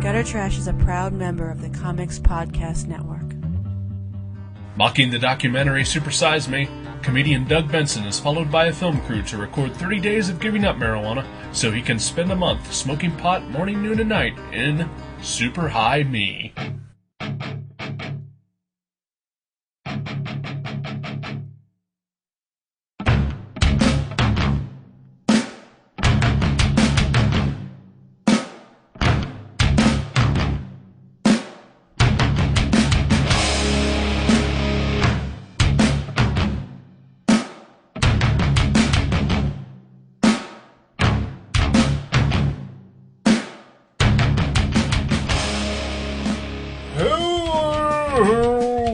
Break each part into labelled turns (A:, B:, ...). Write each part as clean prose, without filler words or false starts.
A: Gutter Trash is a proud member of the Comics Podcast Network.
B: Mocking the documentary Super Size Me, comedian Doug Benson is followed by a film crew to record 30 days of giving up marijuana so he can spend a month smoking pot morning, noon, and night in Super High Me.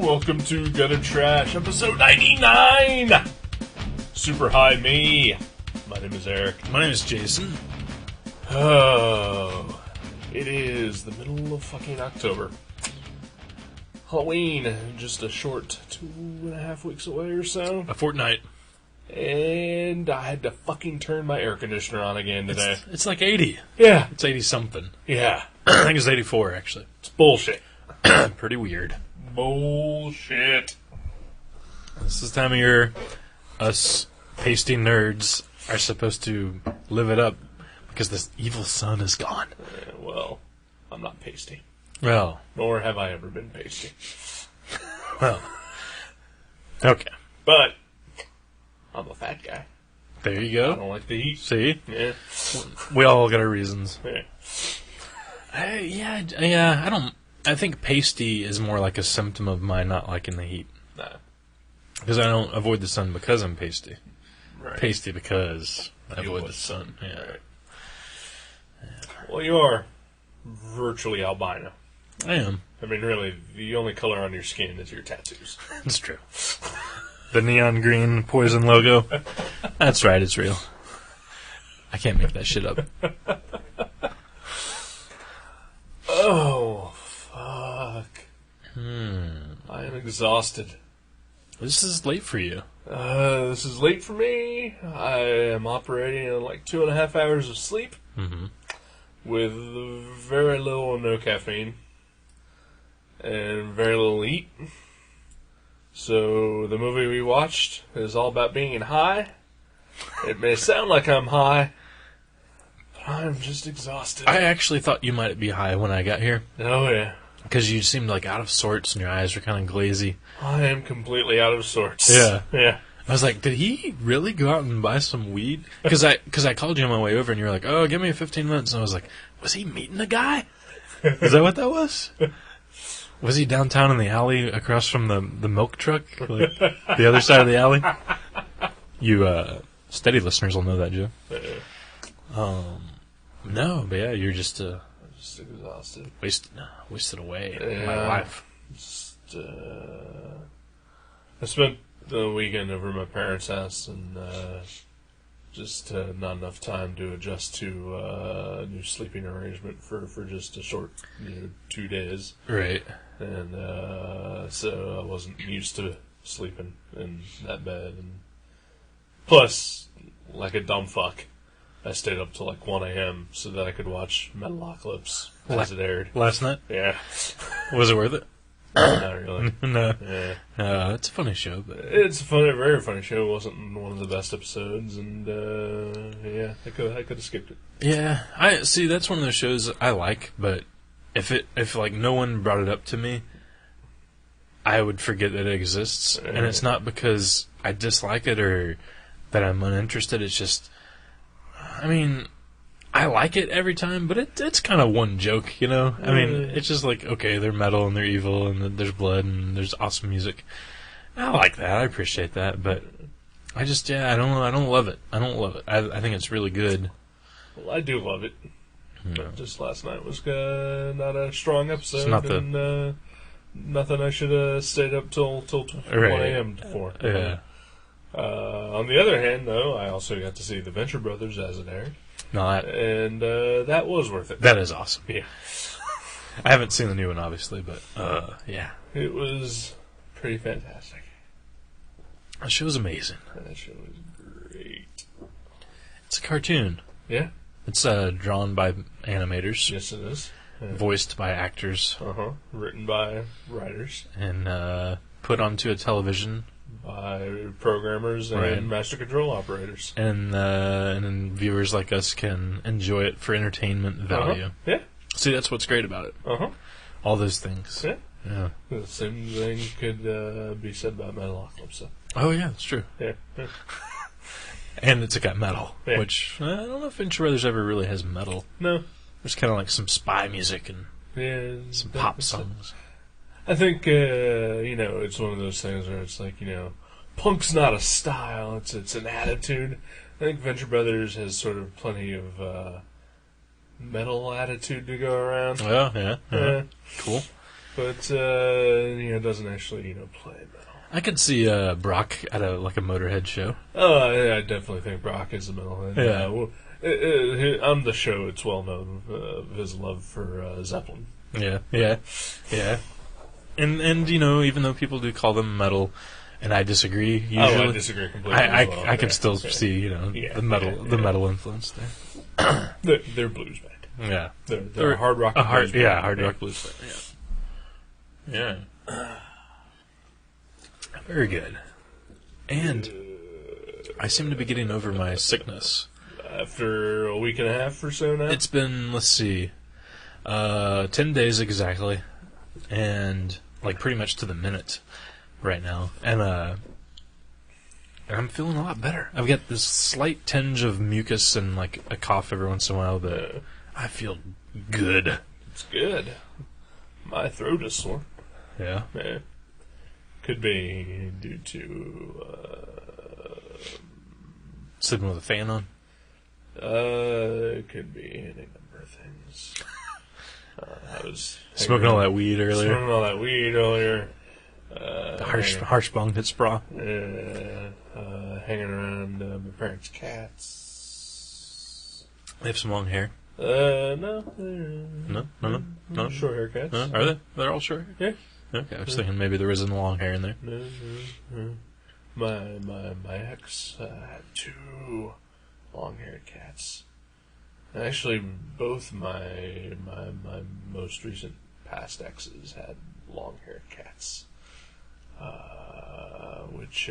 B: Welcome to Gutter Trash, episode 99! Super High Me. My name is Eric.
C: My name is Jason.
B: Oh, it is the middle of fucking October. Halloween, just a short 2.5 weeks away or so.
C: A fortnight.
B: And I had to fucking turn my air conditioner on again today.
C: It's like 80.
B: Yeah.
C: It's 80-something.
B: Yeah.
C: I think it's 84, actually.
B: It's bullshit.
C: Pretty weird.
B: Bullshit.
C: This is the time of year us pasty nerds are supposed to live it up because this evil sun is gone.
B: Well, I'm not pasty.
C: Well.
B: Nor have I ever been pasty.
C: Well. Okay.
B: But I'm a fat guy.
C: There you go.
B: I don't like the heat.
C: See?
B: Yeah.
C: We all got our reasons.
B: Yeah.
C: I think pasty is more like a symptom of my not liking the heat.
B: Nah.
C: Because I don't avoid the sun because I'm pasty.
B: Right.
C: Pasty because I
B: You
C: avoid the sun. Yeah.
B: Right. Well, you are virtually albino.
C: I am.
B: I mean, really, the only color on your skin is your tattoos.
C: It's true. The neon green poison logo. That's right, it's real. I can't make that shit up.
B: Oh, fuck. I am exhausted.
C: This is late for you.
B: This is late for me. I am operating on like 2.5 hours of sleep.
C: Mm-hmm.
B: With very little or no caffeine. And very little eat. So the movie we watched is all about being high. It may sound like I'm high, but I'm just exhausted.
C: I actually thought you might be high when I got here.
B: Oh, yeah.
C: Because you seemed like out of sorts and your eyes were kind of glazy.
B: I am completely out of sorts.
C: Yeah.
B: Yeah.
C: I was like, did he really go out and buy some weed? Because I called you on my way over and you were like, oh, give me 15 minutes. And I was like, was he meeting a guy? Is that what that was? Was he downtown in the alley across from the milk truck? Like, the other side of the alley? You, steady listeners will know that, Joe. No, but yeah, you're just,
B: I'm just exhausted.
C: wasted away
B: Yeah.
C: my life.
B: Just, I spent the weekend over at my parents' house and just not enough time to adjust to a new sleeping arrangement for just a short 2 days.
C: Right.
B: And so I wasn't used to sleeping in that bed. And plus, like a dumb fuck, I stayed up till like 1 a.m. so that I could watch Metalocalypse as it aired.
C: Last night?
B: Yeah.
C: Was it worth it?
B: Not really.
C: No.
B: Yeah.
C: It's a funny show, but
B: It's a very funny show. It wasn't one of the best episodes, and yeah, I could have skipped it.
C: yeah, I see. That's one of those shows I like, but if like no one brought it up to me, I would forget that it exists, and it's not because I dislike it or that I'm uninterested. It's just, I mean, I like it every time, but it's kind of one joke, you know? I mean, it's just like, okay, they're metal and they're evil and there's blood and there's awesome music. I like that. I appreciate that, but I just, I don't know. I don't love it. I think it's really good.
B: Well, I do love it.
C: No.
B: But just last night was not a strong episode,
C: It's not
B: and nothing I should have stayed up till 1 a.m. for.
C: Yeah.
B: On the other hand, though, I also got to see the Venture Brothers as it aired.
C: No,
B: And that was worth it.
C: that is awesome.
B: Yeah.
C: I haven't seen the new one, obviously, but yeah.
B: It was pretty fantastic.
C: That show's amazing.
B: That show was great.
C: It's a cartoon.
B: Yeah?
C: It's drawn by animators.
B: Yes, it is.
C: voiced by actors,
B: written by writers,
C: and put onto a television
B: by programmers and master control operators,
C: and then viewers like us can enjoy it for entertainment value.
B: Yeah.
C: See, that's what's great about it. All those things.
B: Yeah. The same thing could be said about Metalocalypse.
C: Oh yeah, that's true.
B: Yeah.
C: And it's got metal, which I don't know if Venture Brothers ever really has metal.
B: No.
C: There's kind of like some spy music and some pop songs.
B: I think, it's one of those things where it's like, punk's not a style, it's an attitude. I think Venture Brothers has sort of plenty of metal attitude to go around.
C: Oh, yeah. Cool.
B: But, doesn't actually, play metal.
C: I could see Brock at a Motorhead show.
B: Oh, I definitely think Brock is a metalhead.
C: Yeah.
B: On the show, it's well known of his love for Zeppelin.
C: Yeah. And even though people do call them metal, and I disagree usually.
B: I disagree completely.
C: I can still see the metal influence there.
B: They're blues band.
C: Yeah,
B: they're a hard rock. Blues band.
C: Yeah, hard rock blues band. Yeah. Very good. And I seem to be getting over my sickness.
B: After a week and a half or so now?
C: It's been, 10 days exactly. And, pretty much to the minute right now. And I'm feeling a lot better. I've got this slight tinge of mucus and, a cough every once in a while, but I feel good.
B: It's good. My throat is sore.
C: Yeah?
B: Yeah. Could be due to
C: sleeping with a fan on.
B: It could be any number of things. I was
C: smoking all that weed earlier.
B: The
C: harsh bong hit spraw.
B: Hanging around my parents' cats.
C: They have some long hair.
B: No.
C: Short
B: hair cats.
C: Are they? They're all short hair?
B: Yeah.
C: Okay, I was thinking maybe there isn't long hair in there.
B: No. My ex had 2 long-haired cats. Actually, both my most recent past exes had long-haired cats, which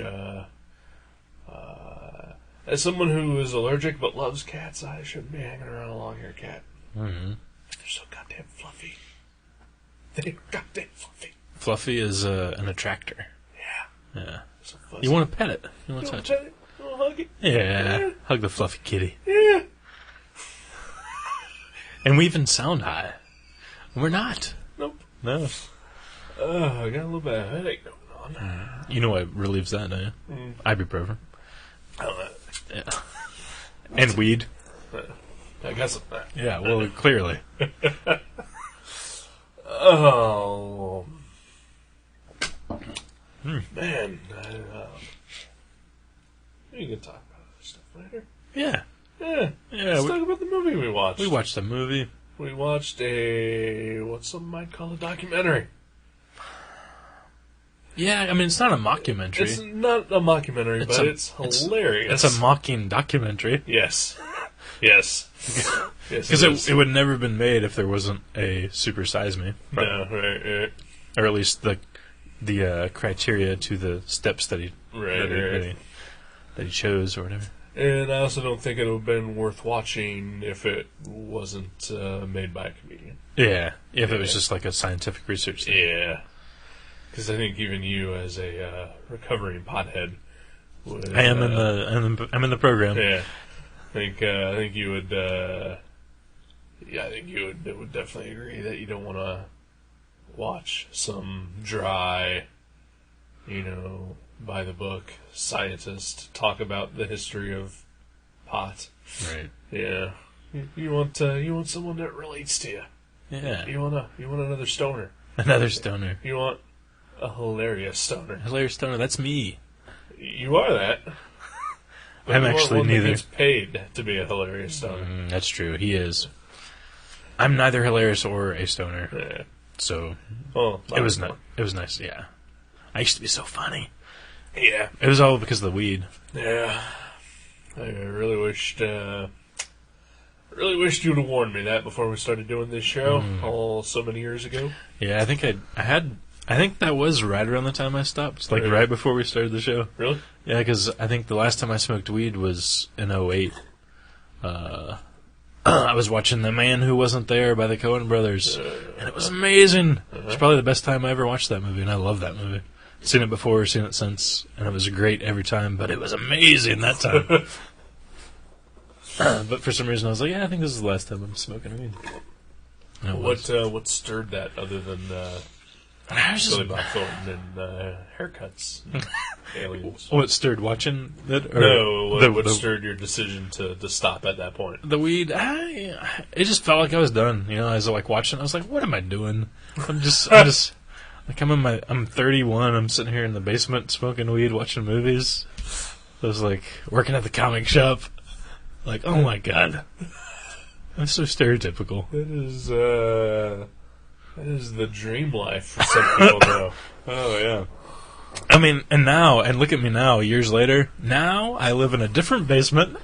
B: as someone who is allergic but loves cats, I shouldn't be hanging around a long-haired cat.
C: Mm-hmm.
B: They're so goddamn fluffy. They're goddamn fluffy.
C: Fluffy is an attractor.
B: Yeah. So
C: you want to pet it. You want to touch it.
B: You want to hug it?
C: Yeah. Hug the fluffy kitty.
B: Yeah.
C: And we even sound high. We're not.
B: Nope.
C: No.
B: I got a little bit of a headache going on.
C: You know what relieves that, don't you? Ibuprofen. Yeah. And weed.
B: I guess.
C: Yeah, well, clearly.
B: Oh. Man. We can talk about other stuff later.
C: Yeah.
B: Let's talk about the movie we watched.
C: We watched a movie.
B: We watched what some might call a documentary.
C: Yeah, I mean, it's not a mockumentary.
B: It's not a mockumentary, but it's hilarious.
C: It's a mocking documentary.
B: Yes. Yes.
C: Because it would never have been made if there wasn't a Super Size Me.
B: No, right.
C: Or at least the criteria to the steps that he chose or whatever.
B: And I also don't think it would have been worth watching if it wasn't made by a comedian.
C: Yeah, if it was just like a scientific research thing.
B: Yeah. Because I think even you, as a recovering pothead, would...
C: I'm in the program.
B: Yeah. I think you would... I think you would definitely agree that you don't want to watch some dry, by the book scientist talk about the history of pot.
C: Right.
B: Yeah. You want someone that relates to you.
C: Yeah.
B: You want another stoner.
C: Another stoner.
B: You want a hilarious stoner.
C: Hilarious stoner. That's me.
B: You are that. But
C: I'm actually neither.
B: That gets paid to be a hilarious stoner.
C: That's true. He is. I'm neither hilarious or a stoner.
B: Yeah.
C: So.
B: Well,
C: it was nice. It was nice. Yeah. I used to be so funny.
B: Yeah.
C: It was all because of the weed.
B: Yeah. I really wished really wished you would have warned me that before we started doing this show, all so many years ago.
C: Yeah, I think I think that was right around the time I stopped, like right before we started the show.
B: Really?
C: Yeah, because I think the last time I smoked weed was in '08. I was watching The Man Who Wasn't There by the Coen brothers, and it was amazing. It's probably the best time I ever watched that movie, and I love that movie. Seen it before, seen it since, and it was great every time, but it was amazing that time. But for some reason I was like, yeah, I think this is the last time I'm smoking weed. And it was.
B: What stirred that other than
C: I was just-
B: Billy Bob Thornton and haircuts? And aliens.
C: What stirred watching it? Or
B: No, what stirred your decision to stop at that point?
C: the weed? It just felt like I was done. You know, I was like watching. I was like, "What am I doing? I'm just like I'm 31. I'm sitting here in the basement smoking weed, watching movies. I was like working at the comic shop. Like, oh my god, I'm so stereotypical.
B: That is the dream life for some people, though.
C: Oh yeah. I mean, and look at me now, years later. Now, I live in a different basement.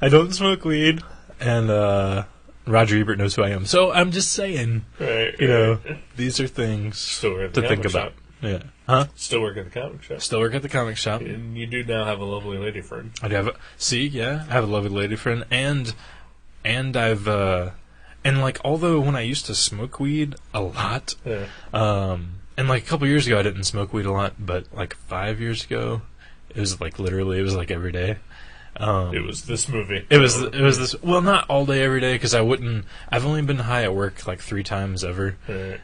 C: I don't smoke weed. And, Roger Ebert knows who I am. So, I'm just saying,
B: Right.
C: you know, these are things
B: Still work at the
C: to think
B: comic
C: about.
B: shop.
C: Yeah. Huh?
B: Still work at the comic shop.
C: Still work at the comic shop.
B: And you do now have a lovely lady friend.
C: I do have I have a lovely lady friend. And I've, and like, although when I used to smoke weed a lot,
B: Yeah.
C: and like a couple years ago, I didn't smoke weed a lot, but like 5 years ago, it was like literally, it was like every day.
B: It was this movie.
C: It was this. Well, not all day, every day, because I've only been high at work like 3 times ever.
B: Right.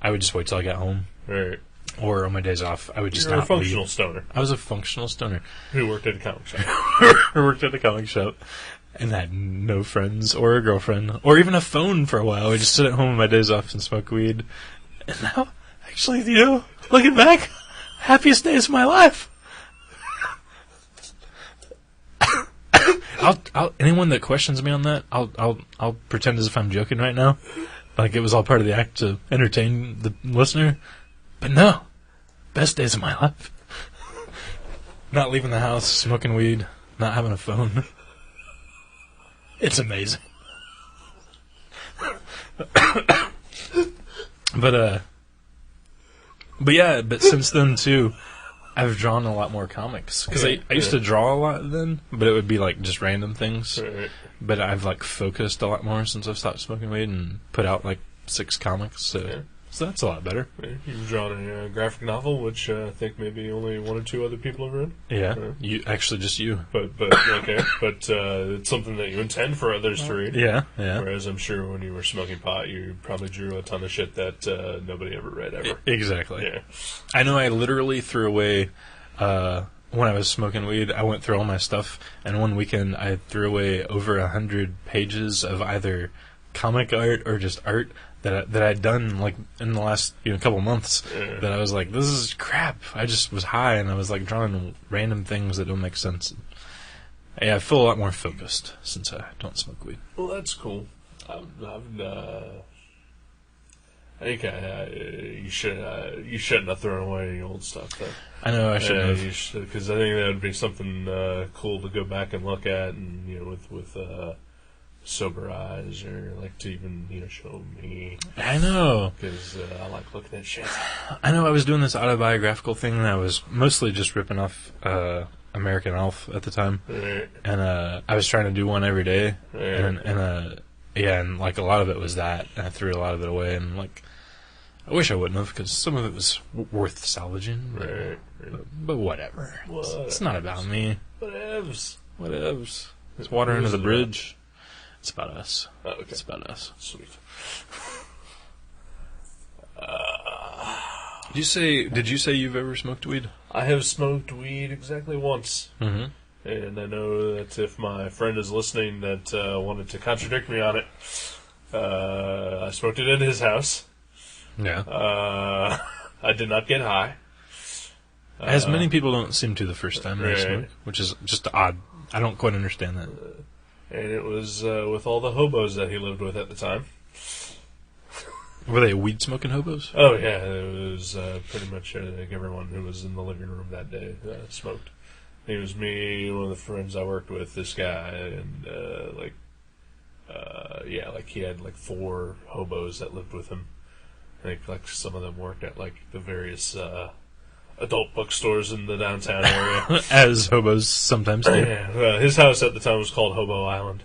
C: I would just wait till I got home,
B: Right.
C: or on my days off, I would just
B: You're a
C: not
B: functional
C: leave.
B: stoner
C: I was a functional stoner.
B: who worked at a comic shop.
C: I worked at a comic shop and had no friends or a girlfriend or even a phone for a while. I would just sit at home on my days off and smoke weed. And now, actually, you know, looking back, happiest days of my life. Anyone that questions me on that, I'll pretend as if I'm joking right now, like it was all part of the act to entertain the listener. But no, best days of my life. Not leaving the house, smoking weed, not having a phone. It's amazing. But since then too, I've drawn a lot more comics. Because I used to draw a lot then, but it would be like just random things.
B: Right.
C: But I've like focused a lot more since I've stopped smoking weed and put out like 6 comics. So that's a lot better.
B: You've drawn a graphic novel, which I think maybe only 1 or 2 other people have read.
C: Yeah, just you.
B: But okay, but it's something that you intend for others to read.
C: Yeah.
B: Whereas I'm sure when you were smoking pot, you probably drew a ton of shit that nobody ever read ever.
C: Exactly.
B: Yeah.
C: I know. I literally threw away when I was smoking weed. I went through all my stuff, and one weekend I threw away over 100 pages of either comic art or just art that I'd done like in the last couple months.
B: Yeah.
C: That I was like, this is crap. I just was high and I was like drawing random things that don't make sense. Yeah, I feel a lot more focused since I don't smoke weed.
B: Well, that's cool. I think you shouldn't have thrown away any old stuff, though.
C: I know I shouldn't have.
B: You should, because I think that would be something cool to go back and look at, and with sober eyes, or like to even show me.
C: I know,
B: because I like looking at shit.
C: I know. I was doing this autobiographical thing, and I was mostly just ripping off American Elf at the time,
B: Right.
C: and I was trying to do one every day,
B: Right.
C: and like a lot of it was that, and I threw a lot of it away, and like I wish I wouldn't have, because some of it was worth salvaging.
B: Right.
C: But whatever. It's not about me.
B: Whatevs.
C: It's water under
B: Who's
C: the
B: it
C: bridge. It's about us.
B: Oh, okay.
C: It's about us.
B: Sweet.
C: Did you say you've ever smoked weed?
B: I have smoked weed exactly once.
C: Mm-hmm.
B: And I know that if my friend is listening that wanted to contradict me on it, I smoked it in his house.
C: Yeah.
B: I did not get high.
C: As many people don't seem to the first time they
B: Right.
C: smoke, which is just odd. I don't quite understand that.
B: And it was with all the hobos that he lived with at the time.
C: Were they weed smoking hobos?
B: Oh, yeah. It was pretty much everyone who was in the living room that day smoked. It was me, one of the friends I worked with, this guy, and he had like 4 hobos that lived with him. I think like some of them worked at like the various adult bookstores in the downtown area.
C: As hobos sometimes do.
B: Yeah, his house at the time was called Hobo Island.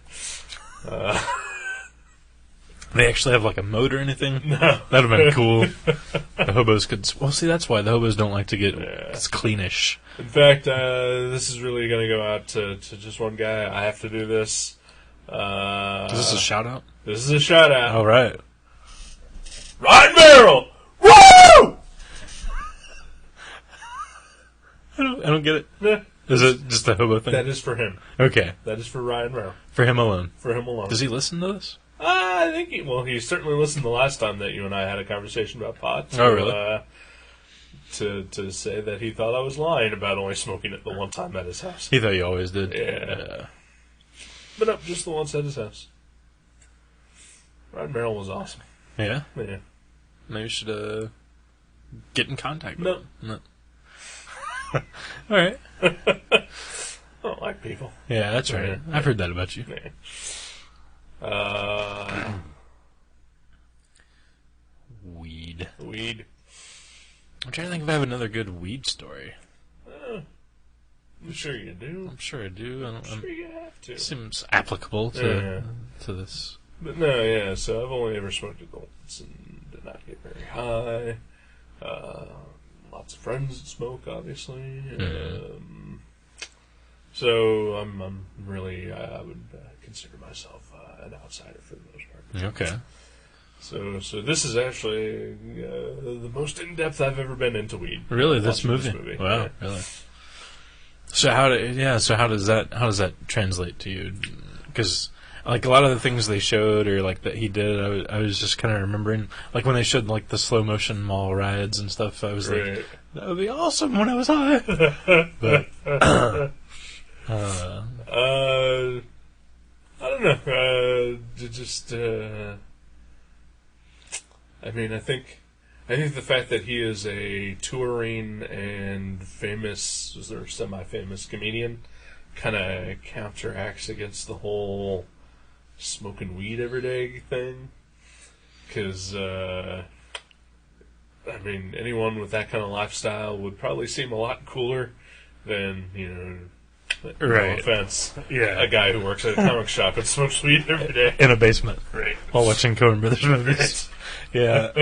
C: They actually have like a moat or anything?
B: No.
C: That'd have been cool. The hobos could... Well, see, that's why the hobos don't like to get... It's cleanish.
B: In fact, this is really going to go out to just one guy. I have to do this.
C: Is this a shout-out?
B: This is a shout-out.
C: All right.
B: Ryan Merrill! Woo!
C: I don't get it.
B: Yeah.
C: Is it just a hobo thing?
B: That is for him.
C: Okay.
B: That is for Ryan Merrill.
C: For him alone.
B: For him alone.
C: Does he listen to this?
B: I think he certainly listened the last time that you and I had a conversation about pot.
C: Oh, really?
B: To say that he thought I was lying about only smoking it the one time at his house.
C: He thought you always did.
B: Yeah. But no, just the once at his house. Ryan Merrill was awesome.
C: Yeah?
B: Yeah.
C: Maybe you should get in contact with
B: No.
C: him. No. All right.
B: I don't like people.
C: Yeah, that's right.
B: Yeah.
C: I've heard that about you.
B: Yeah.
C: Weed.
B: Weed.
C: I'm trying to think if I have another good weed story.
B: I'm sure you do.
C: I'm sure I do.
B: I'm sure you have to.
C: Seems applicable to this.
B: But no, yeah, so I've only ever smoked it once and did not get very high. Lots of friends that smoke, obviously.
C: Mm-hmm.
B: So I'm really, I would consider myself an outsider for the most part.
C: Okay.
B: So this is actually the most in-depth I've ever been into weed.
C: Really, this
B: Watching
C: movie? Wow,
B: yeah.
C: really. So how does that translate to you? Because like a lot of the things they showed or like that he did, I was just kind of remembering like when they showed like the slow motion mall rides and stuff. I was like, that would be awesome when I was high. But
B: I don't know. I mean, I think the fact that he is a touring and famous or semi-famous comedian kind of counteracts against the whole smoking weed every day thing. Because, I mean, anyone with that kind of lifestyle would probably seem a lot cooler than,
C: right.
B: No offense,
C: Yeah.
B: a guy who works at a comic shop and smokes weed every day.
C: in a basement,
B: Right.
C: while watching Coen Brothers movies. Yeah.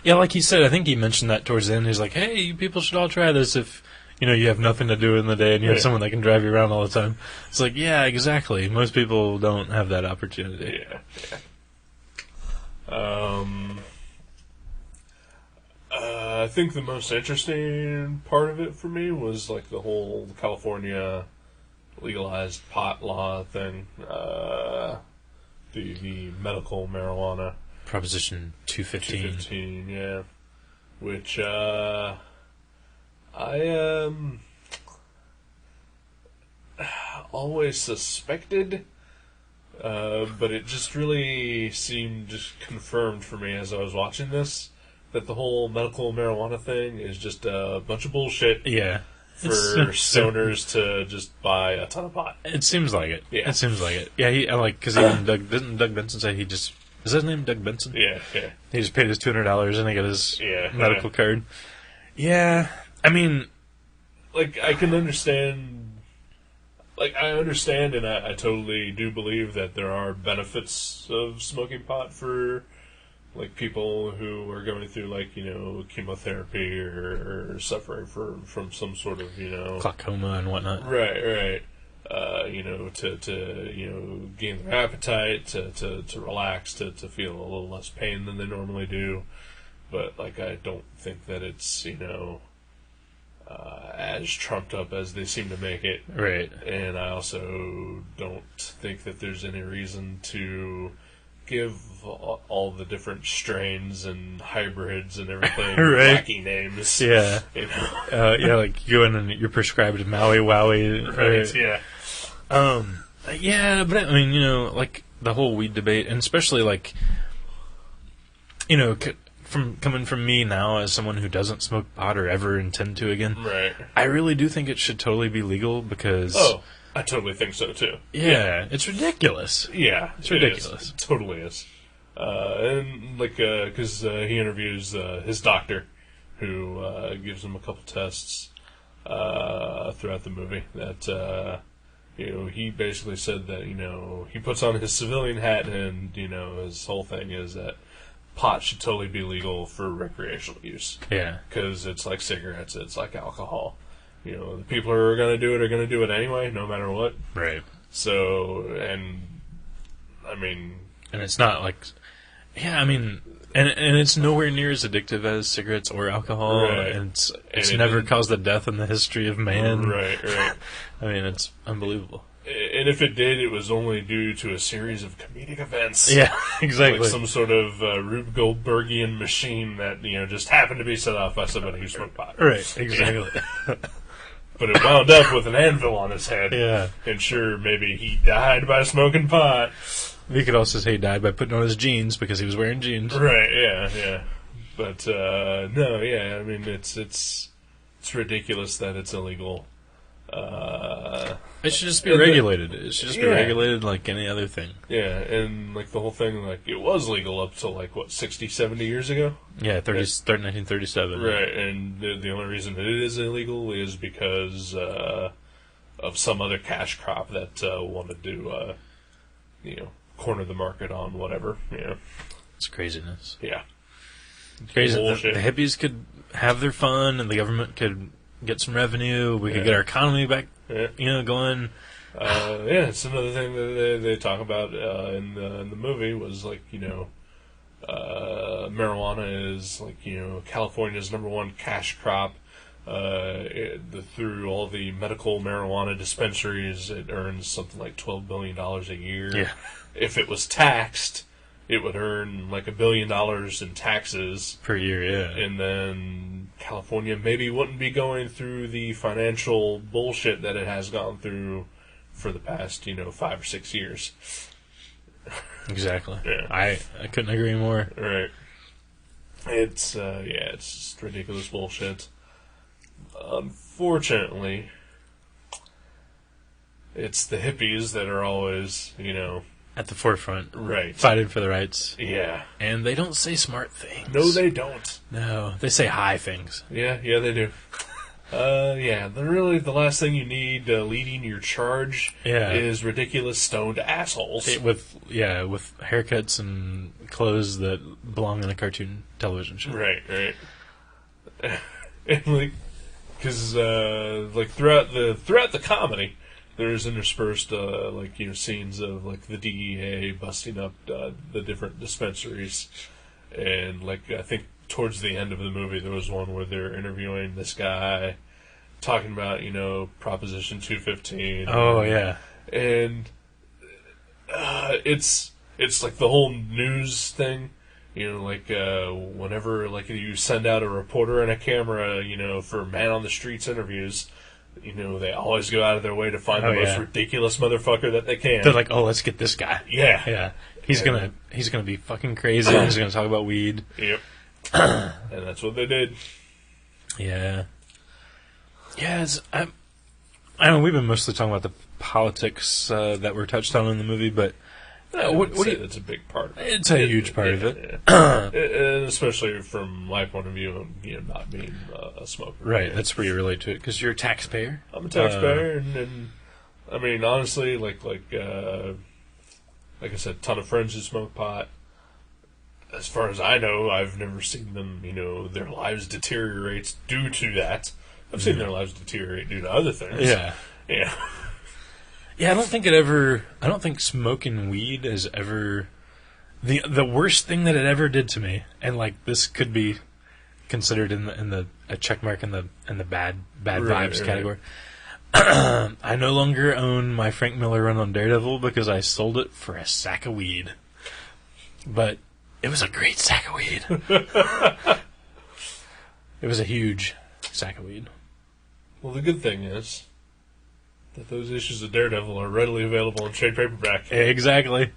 C: Yeah, like he said, I think he mentioned that towards the end. He's like, hey, you people should all try this if, you have nothing to do in the day and you have someone that can drive you around all the time. It's like, yeah, exactly. Most people don't have that opportunity.
B: Yeah. I think the most interesting part of it for me was like the whole California legalized pot law thing. The medical marijuana.
C: Proposition 215.
B: 215, yeah. Which, I always suspected, but it just really seemed just confirmed for me as I was watching this that the whole medical marijuana thing is just a bunch of bullshit
C: Yeah.
B: for stoners to just buy a ton of pot.
C: It seems like it.
B: Yeah.
C: It seems like it. Yeah, because even didn't Doug Benson say he just... Is his name Doug Benson?
B: Yeah.
C: He just paid his $200 and he got his
B: Yeah.
C: medical card. Yeah, I mean...
B: Like, I can understand... Like, I understand and I totally do believe that there are benefits of smoking pot for, like, people who are going through, like, chemotherapy or suffering from some sort of,
C: glaucoma and whatnot.
B: Right. To gain their appetite, to relax, to feel a little less pain than they normally do. But, like, I don't think that it's, as trumped up as they seem to make it.
C: Right.
B: And I also don't think that there's any reason to give all the different strains and hybrids and everything
C: Right.
B: wacky names.
C: Yeah.
B: Yeah,
C: like you go in and you're prescribed Maui Wowie.
B: Right, yeah.
C: Yeah, but I mean, like the whole weed debate, and especially like, from coming from me now as someone who doesn't smoke pot or ever intend to again,
B: Right.
C: I really do think it should totally be legal because...
B: Oh, I totally think so, too.
C: Yeah, it's ridiculous.
B: Yeah.
C: It's ridiculous.
B: It totally is. And, like, because he interviews his doctor, who gives him a couple tests throughout the movie that... he basically said that, he puts on his civilian hat and, his whole thing is that pot should totally be legal for recreational use.
C: Yeah.
B: Because it's like cigarettes, it's like alcohol. The people who are going to do it are going to do it anyway, no matter what.
C: Right.
B: So, and, I mean...
C: And it's not like... Yeah, I mean... And it's nowhere near as addictive as cigarettes or alcohol.
B: Right.
C: And it's never caused a death in the history of man.
B: Right.
C: I mean, it's unbelievable.
B: And if it did, it was only due to a series of comedic events.
C: Yeah, exactly.
B: Like some sort of Rube Goldbergian machine that, just happened to be set off by somebody who smoked pot.
C: Right, exactly.
B: But it wound up with an anvil on his head.
C: Yeah.
B: And sure, maybe he died by smoking pot.
C: You could also say he died by putting on his jeans because he was wearing jeans.
B: Right, yeah. But, no, yeah, I mean, it's ridiculous that it's illegal.
C: It should just be regulated. It should just be regulated like any other thing.
B: Yeah, and, like, the whole thing, like, it was legal up to, like, 60, 70 years ago?
C: Yeah, 1937.
B: Right, and the only reason that it is illegal is because of some other cash crop that wanted to, corner the market on whatever,
C: It's craziness.
B: Yeah.
C: It's crazy.
B: Bullshit.
C: The hippies could have their fun, and the government could get some revenue. We could get our economy back, going.
B: It's another thing that they talk about in the movie was like, marijuana is like, California's #1 cash crop. Through all the medical marijuana dispensaries, it earns something like $12 billion a year.
C: Yeah.
B: If it was taxed, it would earn like $1 billion in taxes
C: per year. Yeah.
B: And then California maybe wouldn't be going through the financial bullshit that it has gone through for the past, 5 or 6 years.
C: Exactly.
B: Yeah.
C: I couldn't agree more.
B: Right. It's just ridiculous bullshit. Unfortunately, it's the hippies that are always,
C: At the forefront.
B: right.
C: Fighting for the rights.
B: Yeah.
C: And they don't say smart things.
B: No, they don't.
C: No, they say high things.
B: Yeah, they do. The last thing you need leading your charge is ridiculous stoned assholes.
C: With haircuts and clothes that belong in a cartoon television show.
B: Right. And because throughout the comedy, there's interspersed scenes of like the DEA busting up the different dispensaries, and I think towards the end of the movie there was one where they're interviewing this guy, talking about Proposition 215.
C: Oh yeah,
B: and it's like the whole news thing. Whenever you send out a reporter and a camera, for man on the streets interviews, they always go out of their way to find the most ridiculous motherfucker that they can.
C: They're like, oh, let's get this guy.
B: Yeah.
C: He's gonna be fucking crazy. He's gonna talk about weed.
B: Yep. And that's what they did.
C: Yeah. Yeah. I know we've been mostly talking about the politics that were touched on in the movie, but.
B: That's a big part of it.
C: It's a huge part of it.
B: Yeah. And especially from my point of view, not being a smoker.
C: Right, that's where you relate to it, because you're a taxpayer.
B: I'm a taxpayer, and I mean, honestly, like I said, a ton of friends who smoke pot. As far as I know, I've never seen them, their lives deteriorate due to that. I've seen their lives deteriorate due to other things.
C: Yeah. Yeah, I don't think smoking weed is ever the worst thing that it ever did to me. And this could be considered in the a check mark in the bad vibes category. I no longer own my Frank Miller Run on Daredevil because I sold it for a sack of weed. But it was a great sack of weed. It was a huge sack of weed.
B: Well, the good thing is that those issues of Daredevil are readily available in trade paperback.
C: Exactly.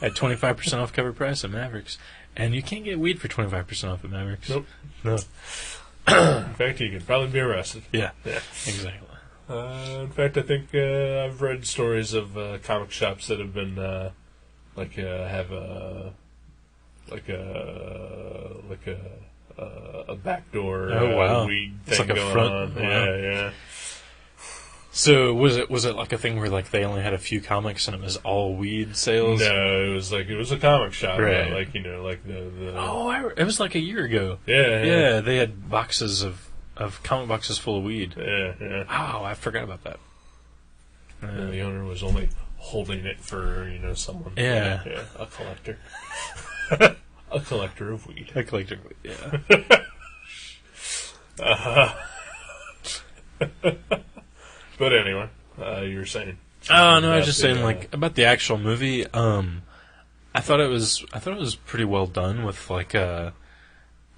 C: At 25% off cover price at Mavericks. And you can't get weed for 25% off at Mavericks.
B: Nope.
C: No.
B: In fact, you could probably be arrested.
C: Yeah.
B: Yeah.
C: Exactly.
B: In fact, I think I've read stories of comic shops that have been have a backdoor weed thing
C: it's like a
B: going
C: front.
B: on.
C: Wow.
B: Yeah.
C: So was it like a thing where like they only had a few comics and it was all weed sales?
B: No, it was a comic shop,
C: Right.
B: like the.
C: Oh, it was like a year ago.
B: Yeah.
C: They had boxes of comic boxes full of weed.
B: Yeah.
C: Oh, I forgot about that.
B: And the owner was only holding it for someone.
C: Yeah.
B: A collector. A collector of weed.
C: I collected weed. Yeah.
B: But anyway, you were saying.
C: Oh no, I was just saying like about the actual movie. I thought it was pretty well done with like the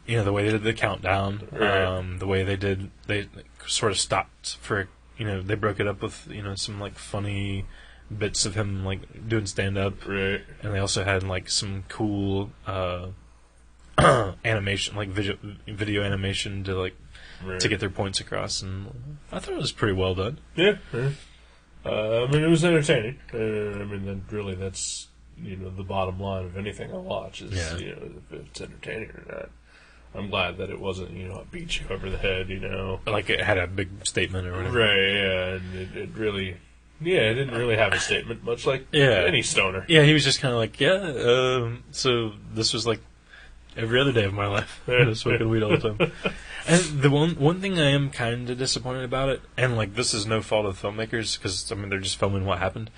C: way they did the countdown.
B: Right.
C: The way they sort of stopped for they broke it up with some like funny bits of him like doing stand up.
B: Right.
C: And they also had like some cool animation, like video animation to like.
B: Right.
C: To get their points across, and I thought it was pretty well done.
B: Yeah. I mean, it was entertaining. That's the bottom line of anything I watch is if it's entertaining or not. I'm glad that it wasn't I beat you over the head.
C: Like it had a big statement or whatever.
B: Right. Yeah, and it really. Yeah, it didn't really have a statement, much like any stoner.
C: Yeah, he was just kind of like, so this was like every other day of my life. I was smoking weed all the time. And the one thing I am kind of disappointed about it, and like this is no fault of the filmmakers, because they're just filming what happened.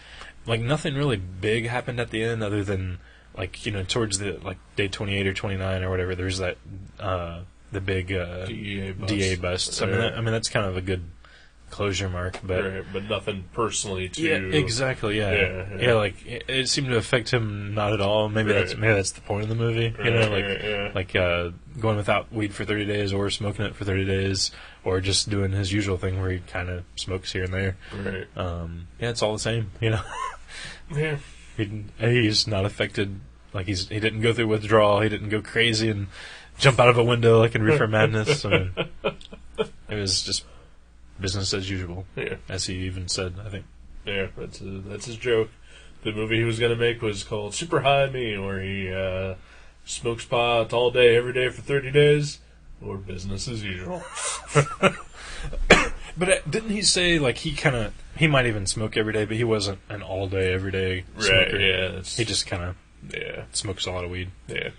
C: Like nothing really big happened at the end, other than like towards the like day 28 or 29 or whatever. There's that the big DA bust. I mean that's kind of a good closure mark,
B: but nothing personally to.
C: Yeah, exactly. Yeah. Like it seemed to affect him not at all. Maybe that's the point of the movie. Like going without weed for 30 days, or smoking it for 30 days, or just doing his usual thing where he kind of smokes here and there.
B: Right.
C: It's all the same. Yeah. He's not affected. Like he didn't go through withdrawal. He didn't go crazy and jump out of a window like in Reefer Madness. I mean, it was just business as usual, as he even said, I think.
B: Yeah, that's his joke. The movie he was going to make was called Super High Me, where he smokes pot all day, every day for 30 days, or business as usual.
C: But didn't he say, like, he might even smoke every day, but he wasn't an all-day, everyday smoker.
B: Right, yeah.
C: He just kind of smokes a lot of weed.
B: Yeah.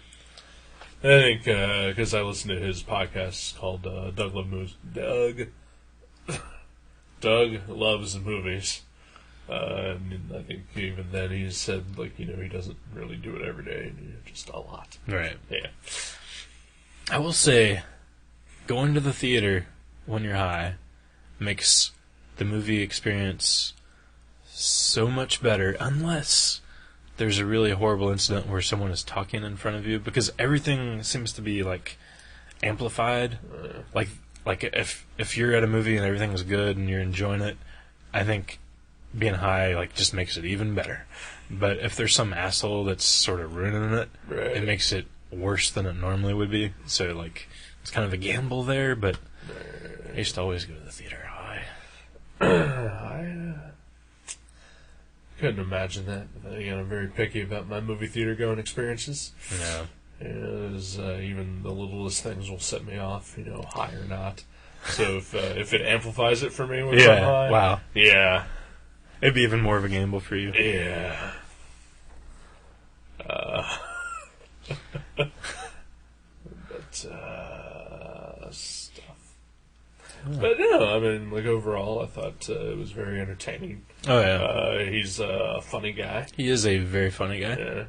B: I think, because I listened to his podcast called Doug Loves Movies. And I think even then he said, like, he doesn't really do it every day, just a lot.
C: Right.
B: Yeah.
C: I will say, going to the theater when you're high makes the movie experience so much better, unless there's a really horrible incident where someone is talking in front of you, because everything seems to be, like, amplified. Like if you're at a movie and everything's good and you're enjoying it, I think being high like just makes it even better. But if there's some asshole that's sort of ruining it, it makes it worse than it normally would be. So like it's kind of a gamble there. But I used to always go to the theater high.
B: I couldn't imagine that. I'm very picky about my movie theater going experiences.
C: Yeah.
B: Even the littlest things will set me off, high or not. So if it amplifies it for me when I'm high,
C: wow,
B: yeah,
C: it'd be even more of a gamble for you.
B: Yeah. Stuff. But no, I mean, like overall, I thought it was very entertaining.
C: Oh yeah,
B: he's a funny guy.
C: He is a very funny guy.
B: Yeah.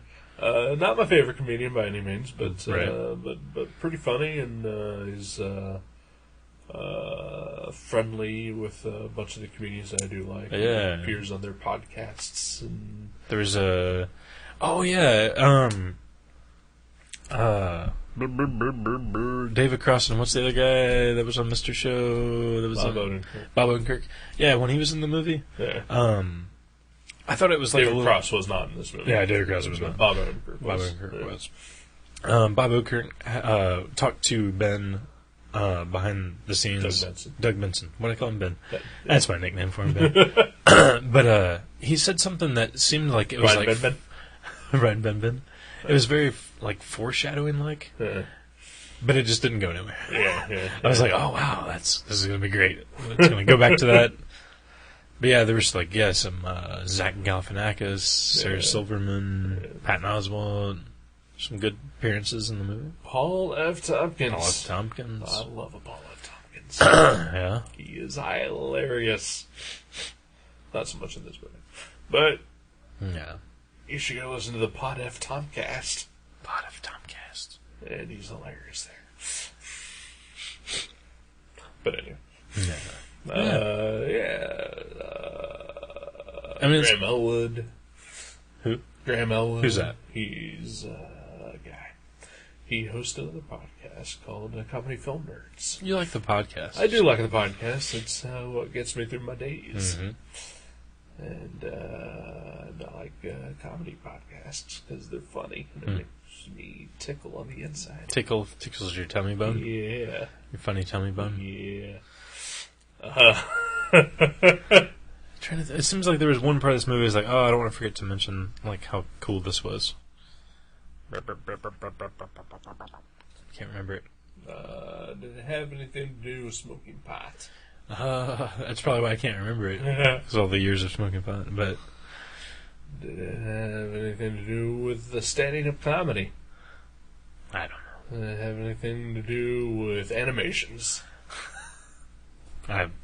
B: Not my favorite comedian by any means, but
C: right.
B: but pretty funny, and he's friendly with a bunch of the comedians that I do like.
C: Yeah,
B: he appears on their podcasts. And
C: there's a David Cross, and what's the other guy that was on Mr. Show? That was
B: Bob Odenkirk.
C: Bob Odenkirk. Yeah, when he was in the movie.
B: Yeah.
C: I thought it was like
B: David Cross was not in this movie.
C: Yeah, David Cross was not.
B: Bob Odenkirk was.
C: Bob Odenkirk was. Bob Odenkirk talked to Ben behind the scenes. Doug Benson. What do I call him, Ben? That's my nickname for him, Ben. But he said something that seemed like it was
B: Ryan
C: like
B: Ben.
C: Ryan Ben. It was very like foreshadowing, like, but it just didn't go anywhere.
B: Yeah.
C: I was like, oh wow, this is gonna be great. It's gonna go back to that. But yeah, there was like some Zach Galifianakis, Sarah Silverman, Patton Oswalt, some good appearances in the movie.
B: Paul F. Tompkins.
C: Paul F. Tompkins.
B: I love a Paul F. Tompkins.
C: Yeah.
B: He is hilarious. Not so much in this movie, but
C: Yeah.
B: you should go listen to the Pod F. Tomcast.
C: Pod F. Tomcast.
B: And he's hilarious there. But anyway.
C: I mean,
B: Graham Elwood.
C: Who?
B: Graham Elwood.
C: Who's that?
B: He's a guy. He hosts another podcast called Comedy Film Nerds.
C: You like the podcast?
B: I do like the podcast. It's what gets me through my days.
C: Mm-hmm.
B: And I like comedy podcasts because they're funny and it makes me tickle on the inside.
C: Tickles your tummy bone?
B: Yeah.
C: Your funny tummy bone?
B: Yeah.
C: It seems like there was one part of this movie that's like, oh, I don't want to forget to mention like how cool this was. Can't remember it.
B: Did it have anything to do with smoking pot?
C: That's probably why I can't remember it. Because all the years of smoking pot. But
B: did it have anything to do with the standing up comedy?
C: I don't know.
B: Did it have anything to do with animations?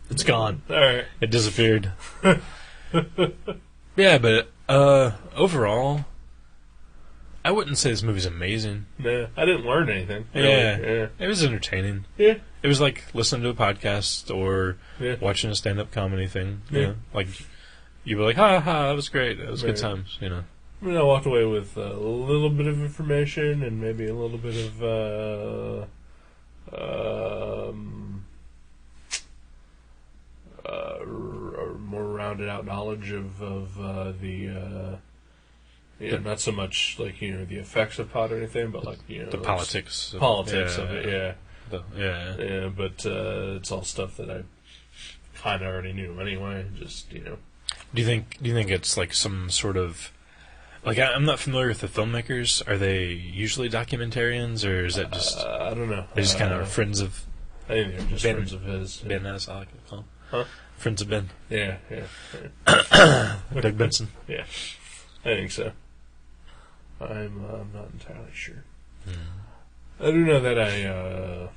C: It's gone.
B: Alright.
C: It disappeared. Yeah, but overall, I wouldn't say this movie's amazing.
B: Nah, I didn't learn anything. Really.
C: Yeah. It was entertaining.
B: Yeah.
C: It was like listening to a podcast or
B: Yeah.
C: watching a stand-up comedy thing.
B: Yeah.
C: You know? Like, you were like, ha ha, that was great. That was good
B: Right.
C: times, you know.
B: I mean, I walked away with a little bit of information and maybe a little bit of more rounded out knowledge of the not so much like the effects of pot or anything, but like
C: The politics.
B: politics of it. Yeah,
C: Yeah.
B: But it's all stuff that I kind of already knew anyway. Just
C: Do you think it's like some sort of like I'm not familiar with the filmmakers. Are they usually documentarians or is that just
B: I don't know.
C: they just kind of friends of
B: I think they're just
C: Ben-
B: friends of his.
C: Ben? That's how I like to call them.
B: Huh?
C: Friends of Ben.
B: Yeah.
C: Doug Benson.
B: Yeah, I think so. I'm not entirely sure. I do know that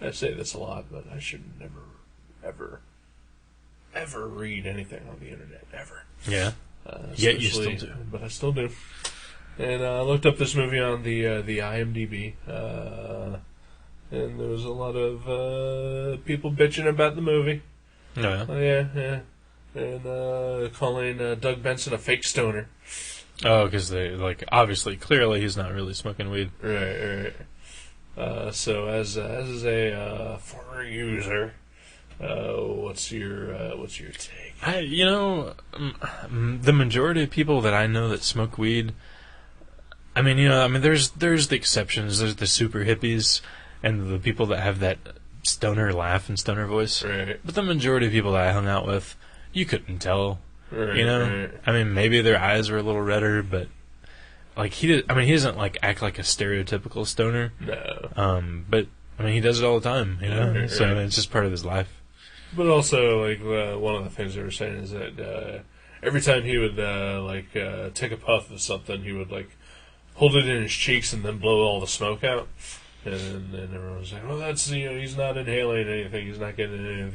B: I say this a lot, but I should never, ever read anything on the internet, ever.
C: Yeah. Yet you still
B: Especially-
C: do.
B: But I still do. And I looked up this movie on the IMDb, and there was a lot of people bitching about the movie.
C: No.
B: Yeah. And calling Doug Benson a fake stoner.
C: Oh, because they obviously, clearly, he's not really smoking weed.
B: Right. So as a former user, what's your take?
C: The majority of people that I know that smoke weed, there's the exceptions. There's the super hippies and the people that have that stoner laugh and stoner voice.
B: Right.
C: But the majority of people that I hung out with, you couldn't tell.
B: Right. Right.
C: Maybe their eyes were a little redder, but he doesn't act like a stereotypical stoner.
B: No.
C: But he does it all the time,
B: Right.
C: So it's just part of his life.
B: But also, one of the things they were saying is that every time he would take a puff of something, he would hold it in his cheeks and then blow all the smoke out. And everyone was like, "Well, that's he's not inhaling anything. He's not getting any of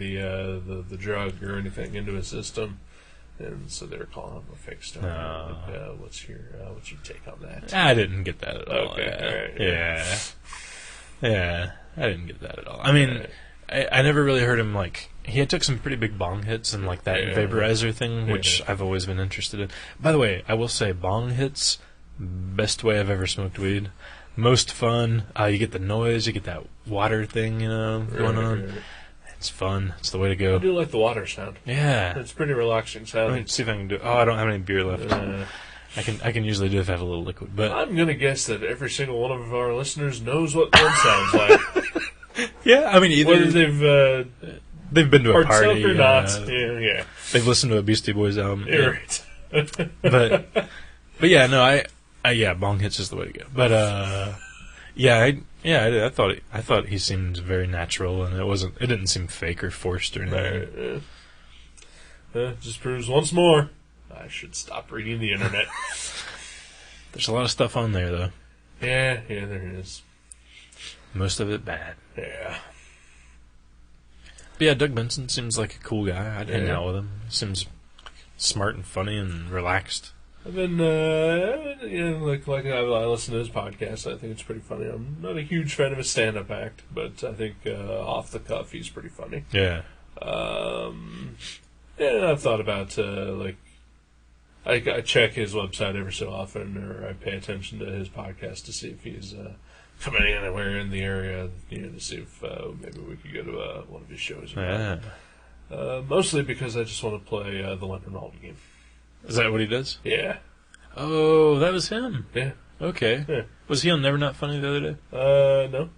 B: the drug or anything into his system." And so they were calling him a fake stoner.
C: Oh.
B: What's your take on that?
C: I didn't get that at all.
B: Okay,
C: Yeah.
B: alright.
C: Yeah, I didn't get that at all. I never really heard him he took some pretty big bong hits and that
B: Yeah.
C: vaporizer thing, which I've always been interested in. By the way, I will say bong hits, best way I've ever smoked weed. Most fun. You get the noise, you get that water thing, going on.
B: Right.
C: It's fun. It's the way to
B: I
C: go.
B: do like the water sound.
C: Yeah.
B: It's pretty relaxing
C: Let
B: sounding.
C: me see if I can do. Oh, I don't have any beer left. I can usually do if I have a little liquid. But
B: I'm going to guess that every single one of our listeners knows what one sounds like.
C: yeah, I mean, either
B: Whether
C: they've been to a
B: partook
C: party
B: or not. Yeah.
C: they've listened to a Beastie Boys album.
B: You're right.
C: but yeah, no, I bong hits is the way to go. But I thought he seemed very natural, and it didn't seem fake or forced or anything.
B: Just proves once more I should stop reading the internet.
C: There's a lot of stuff on there though.
B: Yeah, there is.
C: Most of it bad.
B: Yeah.
C: But yeah, Doug Benson seems like a cool guy. I'd hang out with him. He seems smart and funny and relaxed.
B: I've been, like I listen to his podcast. I think it's pretty funny. I'm not a huge fan of his stand-up act, but I think off the cuff he's pretty funny.
C: Yeah.
B: And I've thought about I check his website every so often, or I pay attention to his podcast to see if he's coming anywhere in the area. To see if maybe we could go to one of his shows.
C: Yeah.
B: Mostly because I just want to play the Leonard Maltin game.
C: Is that what he does?
B: Yeah.
C: Oh, that was him.
B: Yeah.
C: Okay.
B: Yeah.
C: Was he on Never Not Funny the other day?
B: No.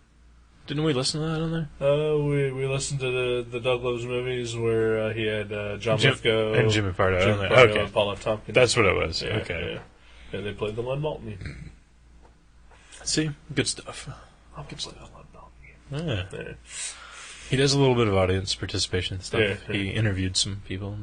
C: Didn't we listen to that on there?
B: We listened to the Doug Loves movies where he had John Lithgow
C: and Jimmy Pardo.
B: Okay. And Paul F. Tompkins.
C: That's what it was.
B: Yeah,
C: okay.
B: Yeah. And they played the Len Maltin.
C: See? Good stuff.
B: I'll play the Len Maltin.
C: Yeah. He does a little bit of audience participation stuff.
B: Yeah.
C: He interviewed some people.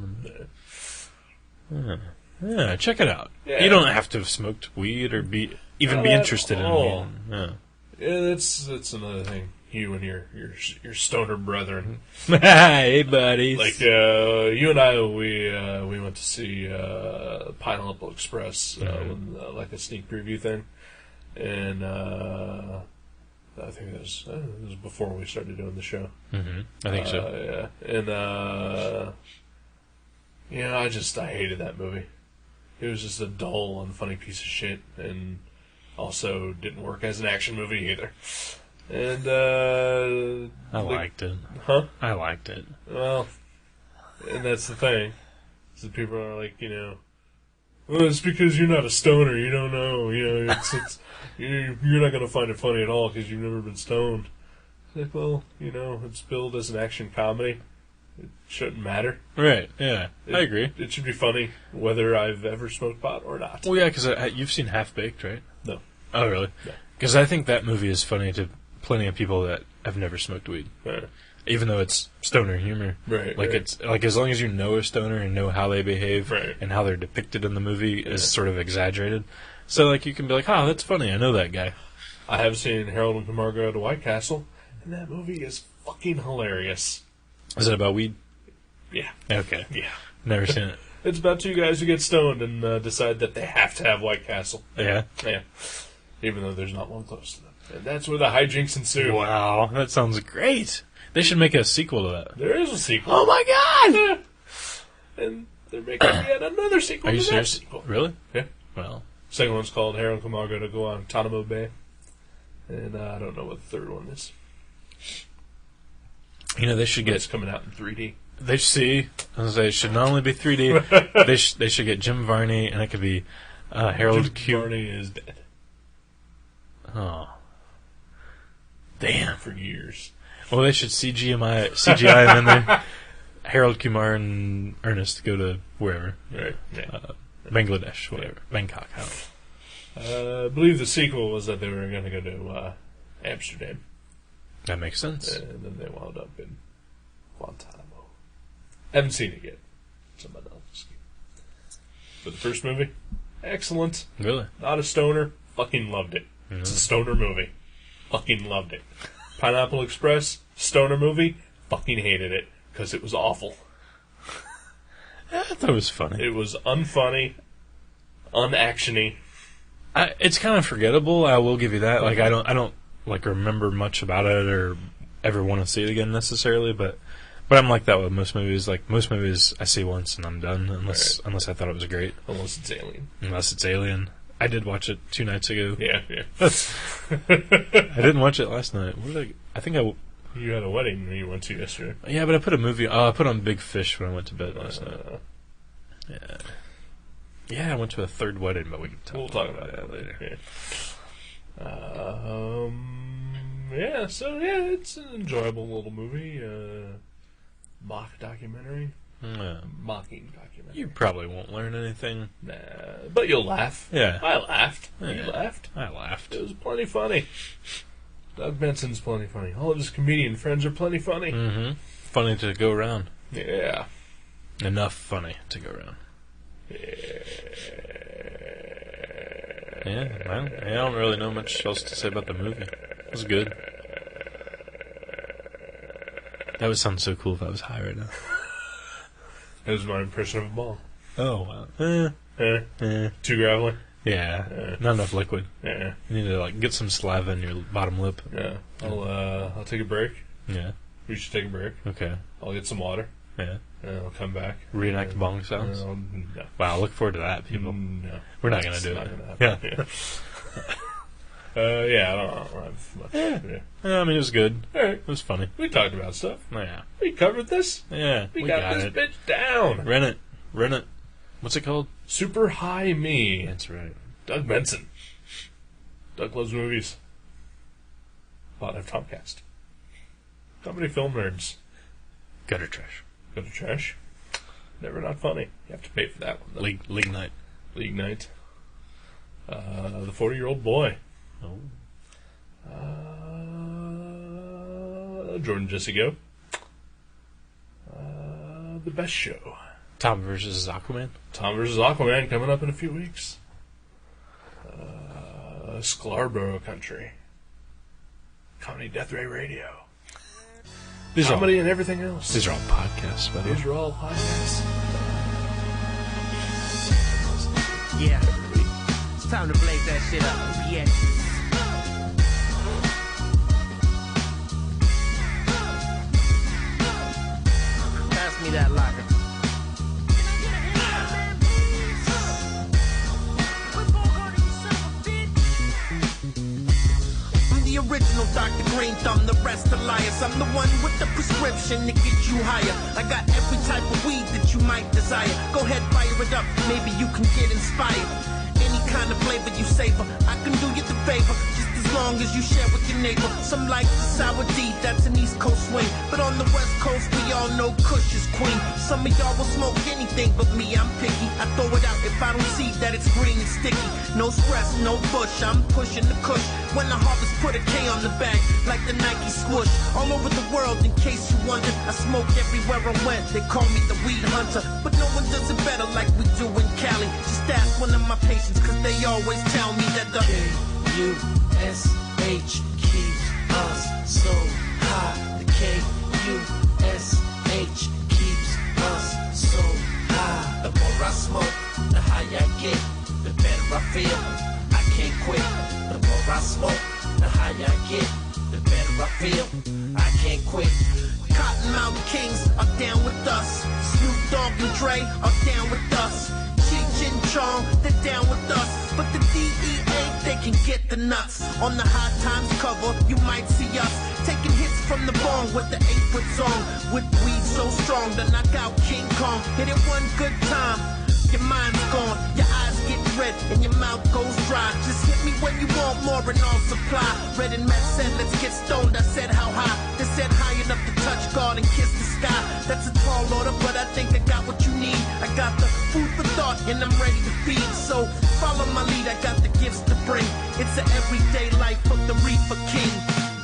C: Yeah, check it out.
B: Yeah.
C: You don't have to have smoked weed or be interested in it. Yeah.
B: Yeah, that's another thing. You and your stoner brethren.
C: Hey, buddies.
B: Like you and I, we went to see Pineapple Express, when, like a sneak preview thing, and I think it was before we started doing the show.
C: Mm-hmm. I think so.
B: Yeah, and I hated that movie. It was just a dull, unfunny piece of shit, and also didn't work as an action movie either. And
C: I liked it.
B: Huh?
C: I liked it.
B: Well, and that's the thing. Is that people are like, well, it's because you're not a stoner. You don't know. It's you're not going to find it funny at all because you've never been stoned. It's like, well, it's billed as an action comedy. It shouldn't matter.
C: Right, yeah. I agree.
B: It should be funny whether I've ever smoked pot or not.
C: Well, yeah, because you've seen Half Baked, right?
B: No.
C: Oh, really?
B: No.
C: Because I think that movie is funny to plenty of people that have never smoked weed.
B: Right.
C: Even though it's stoner humor.
B: Right.
C: Like,
B: right.
C: it's like as long as you know a stoner and know how they behave
B: right.
C: and how they're depicted in the movie is sort of exaggerated. So, like, you can be like, oh, that's funny. I know that guy.
B: I have seen Harold and Kumar Go to White Castle, and that movie is fucking hilarious.
C: Is it about weed?
B: Yeah.
C: Okay.
B: Yeah.
C: Never seen it.
B: It's about two guys who get stoned and decide that they have to have White Castle.
C: Yeah?
B: Yeah. Even though there's not one close to them. And that's where the hijinks ensue.
C: Wow, that sounds great. They should make a sequel to that.
B: There is a sequel.
C: Oh my god!
B: Yeah. And they're making yet another sequel
C: Are you
B: to
C: serious?
B: that sequel.
C: Really?
B: Yeah.
C: Well,
B: Second one's called Harold and Kumar Go to Guantanamo Bay. And I don't know what the third one is.
C: they should
B: But it's
C: get...
B: coming out in 3D.
C: They see. I was gonna say, it should not only be 3D, they should get Jim Varney, and it could be Harold
B: Jim Varney is dead.
C: Oh. Damn.
B: For years.
C: Well, they should CGI him in there. Harold, Kumar, and Ernest go to wherever.
B: Right. Yeah.
C: Bangladesh, whatever. Bangkok, I don't know.
B: I believe the sequel was that they were going to go to Amsterdam.
C: That makes sense.
B: And then they wound up in Guantanamo. Haven't seen it yet. Somebody else. But the first movie, excellent.
C: Really?
B: Not a stoner. Fucking loved it.
C: Mm-hmm.
B: It's a stoner movie. Fucking loved it. Pineapple Express, stoner movie. Fucking hated it because it was awful.
C: I thought it was funny.
B: It was unfunny, unactiony.
C: It's kind of forgettable. I will give you that. Like I don't like remember much about it or ever want to see it again necessarily. But I'm like that with most movies. Like most movies, I see once and I'm done unless I thought it was great.
B: Unless it's Alien.
C: Unless it's Alien. I did watch it 2 nights ago.
B: Yeah.
C: I didn't watch it last night. I think
B: You had a wedding you went to yesterday.
C: Yeah, but I put a movie. I put on Big Fish when I went to bed last night. Yeah. Yeah, I went to a third wedding, but we can
B: We'll talk about that later. Yeah. So it's an enjoyable little movie. Mock documentary. Mocking documentary.
C: You probably won't learn anything.
B: Nah, but you'll laugh.
C: Yeah.
B: I laughed.
C: Yeah.
B: You laughed.
C: I laughed.
B: It was plenty funny. Doug Benson's plenty funny. All of his comedian friends are plenty funny.
C: Mm-hmm. Funny to go around.
B: Yeah.
C: Enough funny to go around. Yeah, I don't really know much else to say about the movie. It was good. That would sound so cool if I was high right now.
B: That was my impression of a ball.
C: Oh, wow.
B: Too gravelly?
C: Yeah, not enough liquid.
B: Yeah.
C: You need to get some saliva in your bottom lip.
B: Yeah. I'll take a break.
C: Yeah.
B: We should take a break.
C: Okay.
B: I'll get some water.
C: Yeah.
B: And I'll come back.
C: Reenact bong sounds.
B: No.
C: Wow, look forward to that, people.
B: No.
C: We're not gonna do
B: Not
C: it.
B: gonna happen.
C: Yeah.
B: I don't have much.
C: Yeah. I mean, it was good.
B: All right.
C: It was funny.
B: We talked about stuff.
C: Yeah.
B: We covered this.
C: Yeah.
B: We got this
C: it.
B: bitch down.
C: Rent it. Rent it. What's it called?
B: Super High Me.
C: That's right.
B: Doug Benson. Doug loves movies. Pot of Tomcast. Comedy film nerds.
C: Gutter trash.
B: Go to trash. Never not funny. You have to pay for that one, though.
C: League night.
B: League night. The 40-year-old boy.
C: Oh.
B: Jordan Jesse Go. The Best Show.
C: Tom versus Aquaman.
B: Tom vs. Aquaman coming up in a few weeks. Scarborough Country. Comedy Death Ray Radio. Comedy and everything else.
C: These are all podcasts, by the way.
B: These are all podcasts.
D: Yeah. It's time to blaze that shit up. Yeah. Pass me that locker. The original Dr. Green Thumb, the rest are liars. I'm the one with the prescription to get you higher. I got every type of weed that you might desire. Go ahead, fire it up, maybe you can get inspired. Any kind of flavor you savor, I can do you the favor, just as long as you share with your neighbor. Some like the sour D, that's an East Coast swing, but on the West Coast we all know Kush is queen. Some of y'all will smoke anything but me, I'm picky. I throw it out if I don't see that it's green and sticky. No stress, no push, I'm pushing the kush. When the harvest put a K on the bag, like the Nike swoosh. All over the world, in case you wonder, I smoke everywhere I went. They call me the weed hunter, but no one does it better like we do in Cali. Just ask one of my patients, cause they always tell me that the K-U-S-H keeps us so high. The K-U-S-H keeps us so high. The more I smoke, the higher I get, the better I feel. I can't quit. The more I smoke, the higher I get, the better I feel. I can't quit. Cottonmouth Kings are down with us. Snoop Dogg and Dre are down with us. Cheech and Chong, they're down with us. But the DEA, they can get the nuts. On the High Times cover, you might see us taking hits from the bong with the 8-foot song. With weed so strong to knock out King Kong. Hit it one good time, your mind's gone, your eyes get red and your mouth goes dry. Just hit me when you want more and all supply. Red and Matt said let's get stoned, I said how high. They said high enough to touch God and kiss the sky. That's a tall order, but I think I got what you need. I got the food for thought and I'm ready to feed. So follow my lead, I got the gifts to bring. It's an everyday life of the Reefer King.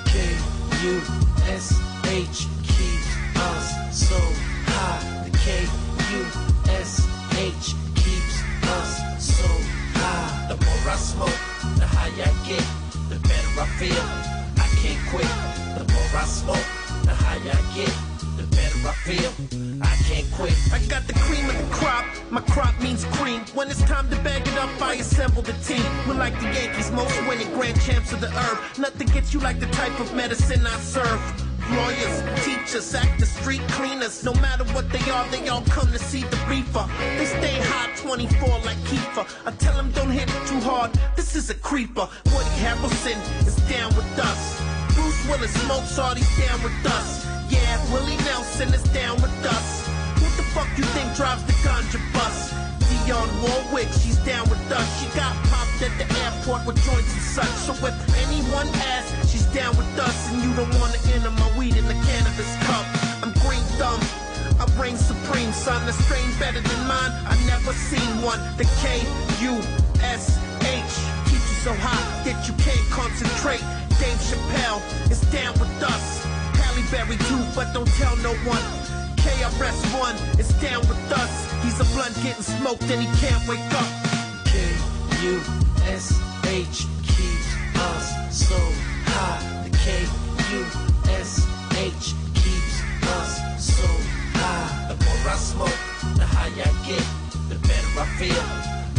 D: K-U-S-H keeps us so high. The K-U-S-H keeps us so high. The more I smoke, the higher I get, the better I feel. I can't quit. The more I smoke, the higher I get, the better I feel. I can't quit. I got the cream of the crop. My crop means cream. When it's time to bag it up, I assemble the team. We're like the Yankees, most winning grand champs of the herb. Nothing gets you like the type of medicine I serve. Lawyers, teachers, actors, street cleaners. No matter what they all come to see the reefer. They stay high 24 like Kiefer. I tell them don't hit it too hard, this is a creeper. Woody Harrelson is down with us. Bruce Willis, Mozart, he's down with us. Yeah, Willie Nelson is down with us. Who the fuck you think drives the ganja bus? Dionne Warwick, she's down with us. She got popped at the airport with joints and such. So if anyone asks, she's down with us. And you don't wanna enter my weed in the cannabis cup. I'm green thumb, I reign supreme, son. A strain better than mine, I never seen one. The K-U-S-H keeps you so hot that you can't concentrate. Dave Chappelle is down with us. Halle Berry too, but don't tell no one. KRS-One is down with us. He's a blunt getting smoked and he can't wake up. K-U-S-H keeps us so high. The K-U-S-H keeps us so high. The more I smoke, the higher I get, the better I feel.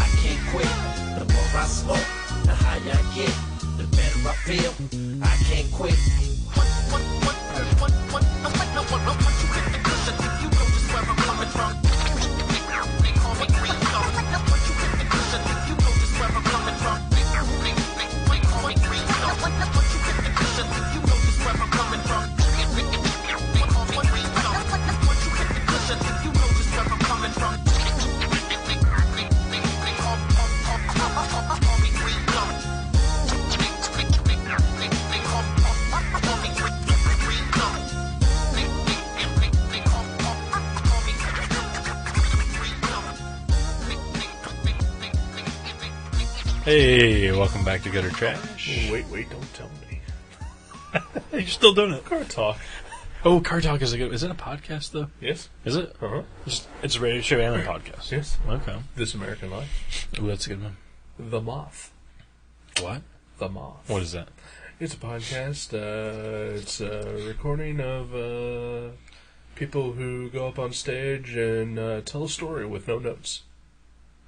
D: I can't quit. The more I smoke, the higher I get, the better I feel. I can't quit. Once you hit the cushion, you know just where I'm coming from. They call me green thumb. Once you hit the cushion, you know just where I'm coming from. They call me green thumb. Once you hit the cushion, you know just where I'm coming from. They call me green thumb. Once you hit the cushion, you know just where I'm coming from. They call me green thumb.
C: Hey, welcome back to Gutter Trash.
B: Wait, don't tell me.
C: You're still doing it.
B: Car Talk.
C: Oh, Car Talk is is it a podcast though?
B: Yes.
C: Is it?
B: Uh-huh.
C: It's a radio show and a podcast.
B: Yes.
C: Okay.
B: This American Life.
C: Ooh, that's a good one.
B: The Moth.
C: What?
B: The Moth.
C: What is that?
B: It's a podcast. It's a recording of people who go up on stage and tell a story with no notes.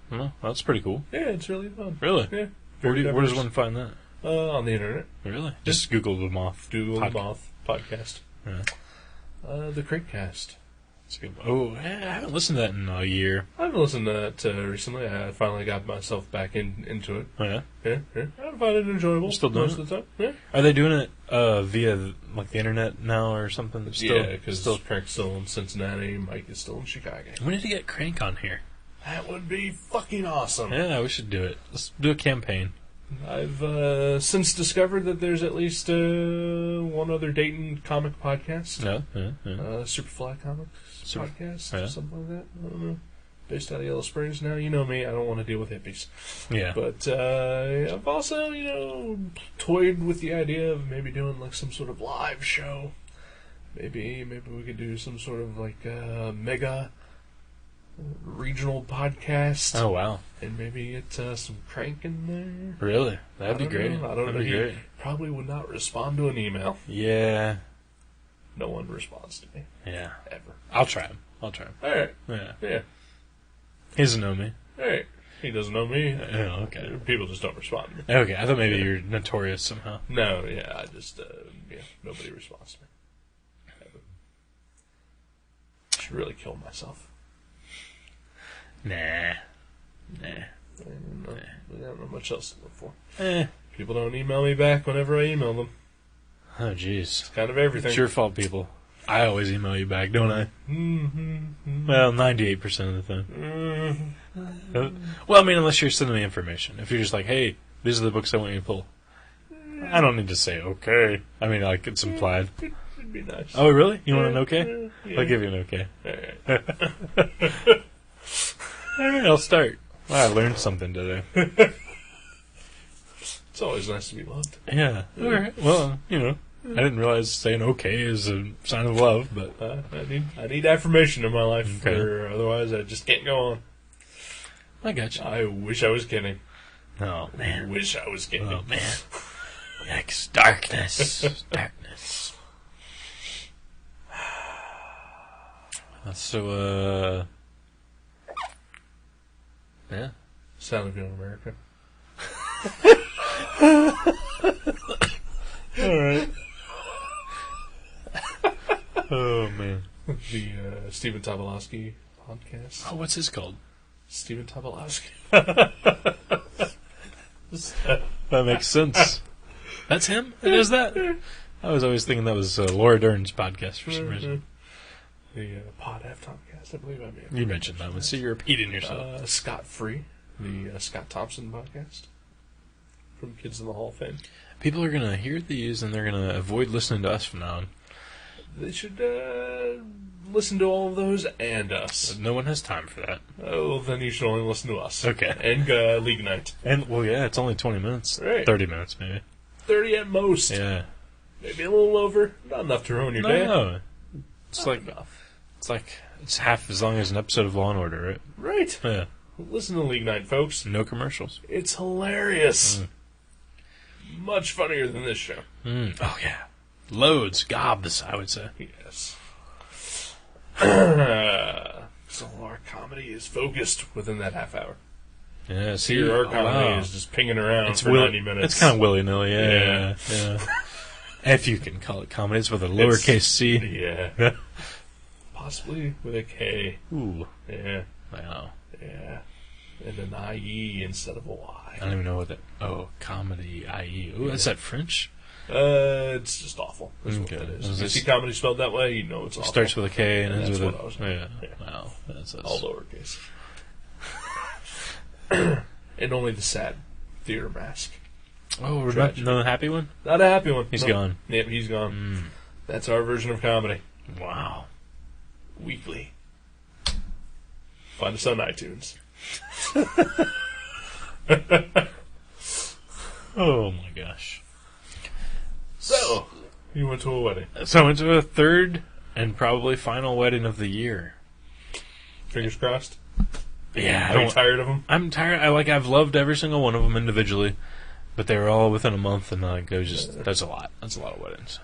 C: Oh, that's pretty cool.
B: Yeah, it's really fun.
C: Really?
B: Yeah.
C: Where does
B: diverse.
C: one find that?
B: On the internet.
C: Really? Just Google the Moth.
B: Google the Moth podcast.
C: Yeah.
B: The Cratecast.
C: That's a good one. Oh, I haven't listened to that in a year.
B: I haven't listened to that recently. I finally got myself back into it.
C: Oh, yeah?
B: Yeah. I find it enjoyable.
C: You're still doing
B: most of the time. Yeah.
C: Are they doing it via like the internet now or something?
B: Yeah, because Crank's still in Cincinnati, Mike is still in Chicago.
C: We need to get Crank on here.
B: That would be fucking awesome.
C: Yeah, we should do it. Let's do a campaign.
B: I've since discovered that there's at least one other Dayton comic podcast.
C: Yeah.
B: Superfly Comics podcast,
C: yeah.
B: something like that. I don't know. Based out of Yellow Springs. Now, you know me, I don't want to deal with hippies.
C: Yeah.
B: But I've also, toyed with the idea of maybe doing like some sort of live show. Maybe we could do some sort of like mega regional podcast.
C: Oh, wow.
B: And maybe get some Crank in there.
C: Really? That'd be great.
B: I don't know.
C: That'd be great.
B: He probably would not respond to an email.
C: Yeah.
B: No one responds to me.
C: Yeah.
B: Ever.
C: I'll try him.
B: Alright.
C: Yeah.
B: Yeah.
C: He doesn't know me.
B: Hey. He doesn't know me.
C: Oh, okay.
B: People just don't respond to me.
C: Okay, I thought maybe you're notorious somehow.
B: No, yeah, I just, nobody responds to me. Ever. I should really kill myself.
C: Nah.
B: I don't know much else to look for.
C: Eh.
B: People don't email me back whenever I email them.
C: Oh, jeez.
B: It's kind of everything.
C: It's your fault, people. I always email you back, don't I?
B: Mm-hmm.
C: Well, 98% of the time.
B: Mm-hmm.
C: Well, I mean, unless you're sending me information. If you're just like, hey, these are the books I want you to pull. I don't need to say okay. I mean, like, it's implied.
B: It'd be nice.
C: Oh, really? You want an okay?
B: Yeah.
C: I'll give you an okay.
B: Alright.
C: Alright, I'll start. Wow, I learned something today.
B: It's always nice to be loved.
C: Yeah. Alright. Well, I didn't realize saying okay is a sign of love, but
B: I need affirmation in my life,
C: Okay.
B: or otherwise I just can't go on.
C: I got you.
B: I wish I was kidding.
C: Oh,
B: I
C: man.
B: wish I was kidding.
C: Oh, man. Yikes. Darkness. Darkness. So, yeah.
B: Sound of Young America.
C: Alright. Oh, man.
B: The Stephen Tobolowsky podcast.
C: Oh, what's his called?
B: Stephen Tobolowsky.
C: That makes sense. That's him that does that? I was always thinking that was Laura Dern's podcast for some reason.
B: The Pod F Tomcast, I believe I may have
C: You mentioned that one, so you're repeating yourself.
B: Scott Free, the Scott Thompson podcast from Kids in the Hall of Fame.
C: People are going to hear these, and they're going to avoid listening to us from now on.
B: They should listen to all of those and us.
C: No one has time for that.
B: Oh, then you should only listen to us.
C: Okay.
B: And League Night.
C: And, well, yeah, it's only 20 minutes.
B: Right.
C: 30 minutes, maybe.
B: 30 at most.
C: Yeah.
B: Maybe a little over. Not enough to ruin your day.
C: No. It's
B: Not
C: like,
B: enough.
C: it's half as long as an episode of Law & Order, right?
B: Right.
C: Yeah.
B: Listen to League Night, folks.
C: No commercials.
B: It's hilarious. Much funnier than this show.
C: Oh, yeah. Loads. Gobs, I would say.
B: Yes. So our comedy is focused within that half hour.
C: Yeah, see,
B: Our comedy
C: wow.
B: is just pinging around
C: It's
B: for 90 minutes.
C: It's kind of willy-nilly, yeah. If you can call it comedy, it's with a lowercase c.
B: Yeah. Possibly with a K.
C: Ooh.
B: Yeah.
C: Wow.
B: Yeah. And an IE instead of a Y.
C: I don't even know what that... Oh, comedy, IE. Ooh, is that French?
B: It's just awful. That's
C: Okay.
B: what that is.
C: Is
B: If you
C: this-
B: see comedy spelled that way, you know it's
C: It
B: awful.
C: starts with a K and ends
B: That's
C: with
B: what I was
C: a...
B: saying.
C: Yeah.
B: Yeah.
C: Wow. That's
B: All lowercase. And only the sad theater mask.
C: Oh, we're not...
B: Tragedy.
C: No happy one?
B: Not a happy one.
C: He's
B: No.
C: gone.
B: Yep, he's gone. That's our version of comedy.
C: Wow.
B: Weekly. Find us on iTunes.
C: Oh, my gosh.
B: So, you went to a wedding.
C: So I went to a third and probably final wedding of the year.
B: Fingers crossed.
C: Yeah,
B: Are you tired of them?
C: I'm tired. I've loved every single one of them individually, but they were all within a month, and it was just that's a lot. That's a lot of weddings.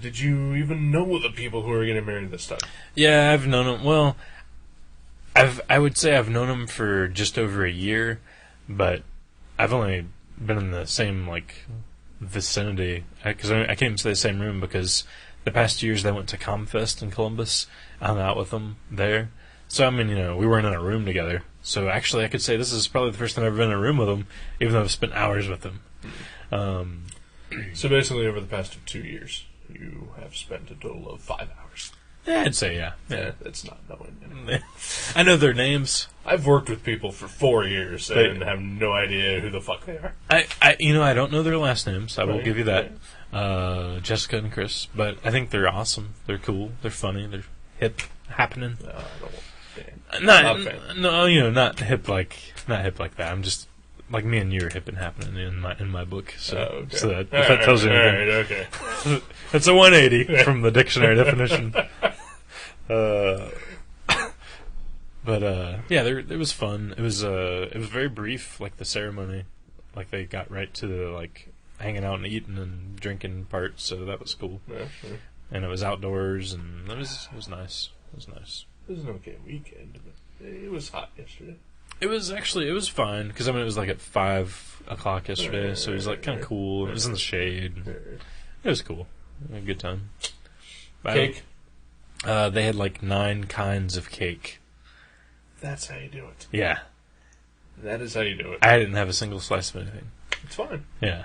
B: Did you even know the people who were getting married this time?
C: Yeah, I've known them. Well, I would say I've known them for just over a year, but I've only been in the same vicinity because I came to the same room because the past 2 years they went to ComFest in Columbus. I hung out with them there. So, I mean, we weren't in a room together. So, actually, I could say this is probably the first time I've ever been in a room with them, even though I've spent hours with them.
B: So basically, over the past 2 years, you have spent a total of 5 hours.
C: Yeah, I'd say, yeah.
B: That's not knowing.
C: I know their names.
B: I've worked with people for 4 years and have no idea who the fuck they are.
C: I don't know their last names. I will
B: Right,
C: give you that. Jessica and Chris. But I think they're awesome. They're cool. They're funny. They're hip, happening.
B: No, I don't.
C: Not
B: a fan.
C: no, not hip like that. I'm just like me and you are hip and happening in my book. So,
B: Okay.
C: so that, if that tells you anything,
B: All right, okay.
C: it's a 180 from the dictionary definition. But yeah, it was fun. It was very brief, like the ceremony. Like they got right to the hanging out and eating and drinking part. So that was cool.
B: Yeah, sure.
C: And it was outdoors, and it was nice. It was nice.
B: It was an okay weekend, but it was hot yesterday.
C: It was fine because it was at 5 o'clock yesterday, so it was kind of cool. It was in the shade. It was cool. We had a good time.
B: Cake?
C: They had 9 kinds of cake.
B: That's how you do it.
C: Yeah,
B: That is how you do it.
C: I didn't have a single slice of anything.
B: It's fine.
C: Yeah,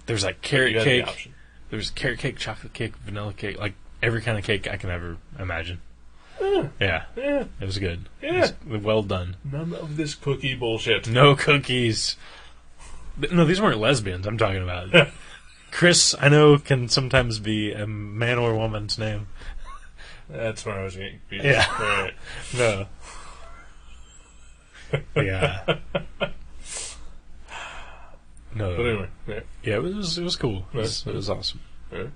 C: there was
B: You
C: carrot
B: had
C: cake.
B: the option.
C: There was carrot cake, chocolate cake, vanilla cake, every kind of cake I can ever imagine. Yeah,
B: Yeah.
C: it was good.
B: Yeah.
C: It was well done.
B: None of this cookie bullshit.
C: No cookies. No, these weren't lesbians I'm talking about. Chris, I know, can sometimes be a man or woman's name.
B: That's where I was getting confused.
C: Yeah.
B: All right.
C: No. Yeah. No.
B: But anyway, yeah.
C: Yeah, it was cool. It was awesome.
B: Yeah.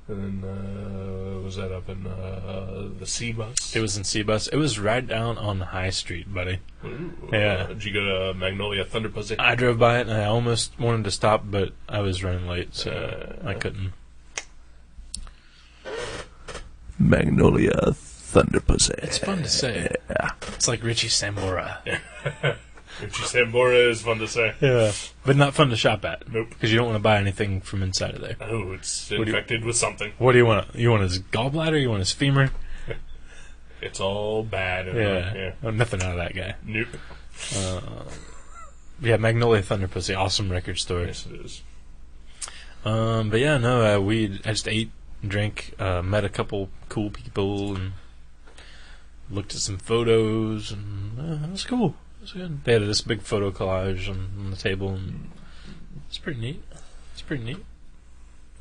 B: And then, was that up in the C-Bus?
C: It was in C-Bus. It was right down on High Street, buddy.
B: Ooh.
C: Yeah.
B: Did you go to Magnolia Thunder Pussy?
C: I drove by it, and I almost wanted to stop, but I was running late, so I couldn't.
B: Magnolia Thunder Pussy.
C: It's fun to say.
B: Yeah.
C: It's like Richie Sambora.
B: Richie Sambora is fun to say.
C: Yeah. But not fun to shop at.
B: Nope.
C: Because you don't want to buy anything from inside of there.
B: Oh, it's
C: do you-
B: infected with something.
C: What do you want? You want his gallbladder? You want his femur?
B: It's all bad.
C: Yeah. Oh, nothing out of that guy.
B: Nope.
C: Yeah, Magnolia Thunder Pussy, awesome record store.
B: Yes, it is.
C: But yeah, no, I just ate drank, met a couple cool people, and looked at some photos, and it was cool. It was good. They had this big photo collage on the table, and it's pretty neat. It's pretty neat.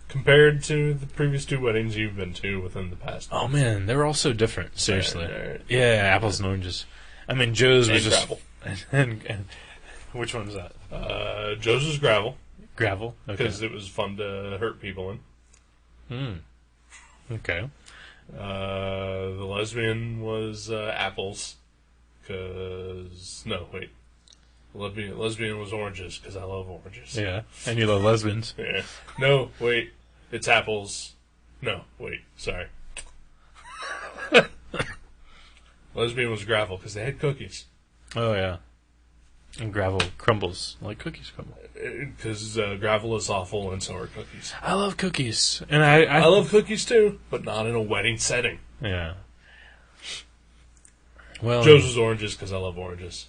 B: Compared to the previous 2 weddings you've been to within the past
C: Oh
B: month.
C: man, they were all so different. Seriously,
B: Right.
C: yeah, apples and oranges. I mean, Joe's was
B: And
C: just
B: gravel.
C: and which one was that?
B: Joe's was gravel,
C: Gravel. Okay.
B: because it was fun to hurt people in.
C: Okay.
B: The lesbian was apples, because... No, wait. Lesbian was oranges, because I love oranges.
C: Yeah, and you love lesbians.
B: Yeah. No, wait. It's apples. No, wait. Sorry. Lesbian was gravel, because they had cookies.
C: Oh yeah. And gravel crumbles like cookies crumble.
B: Because gravel is awful, and so are cookies.
C: I love cookies, and I
B: I love cookies, too, but not in a wedding setting.
C: Yeah. Well,
B: Joe's was oranges, because I love oranges.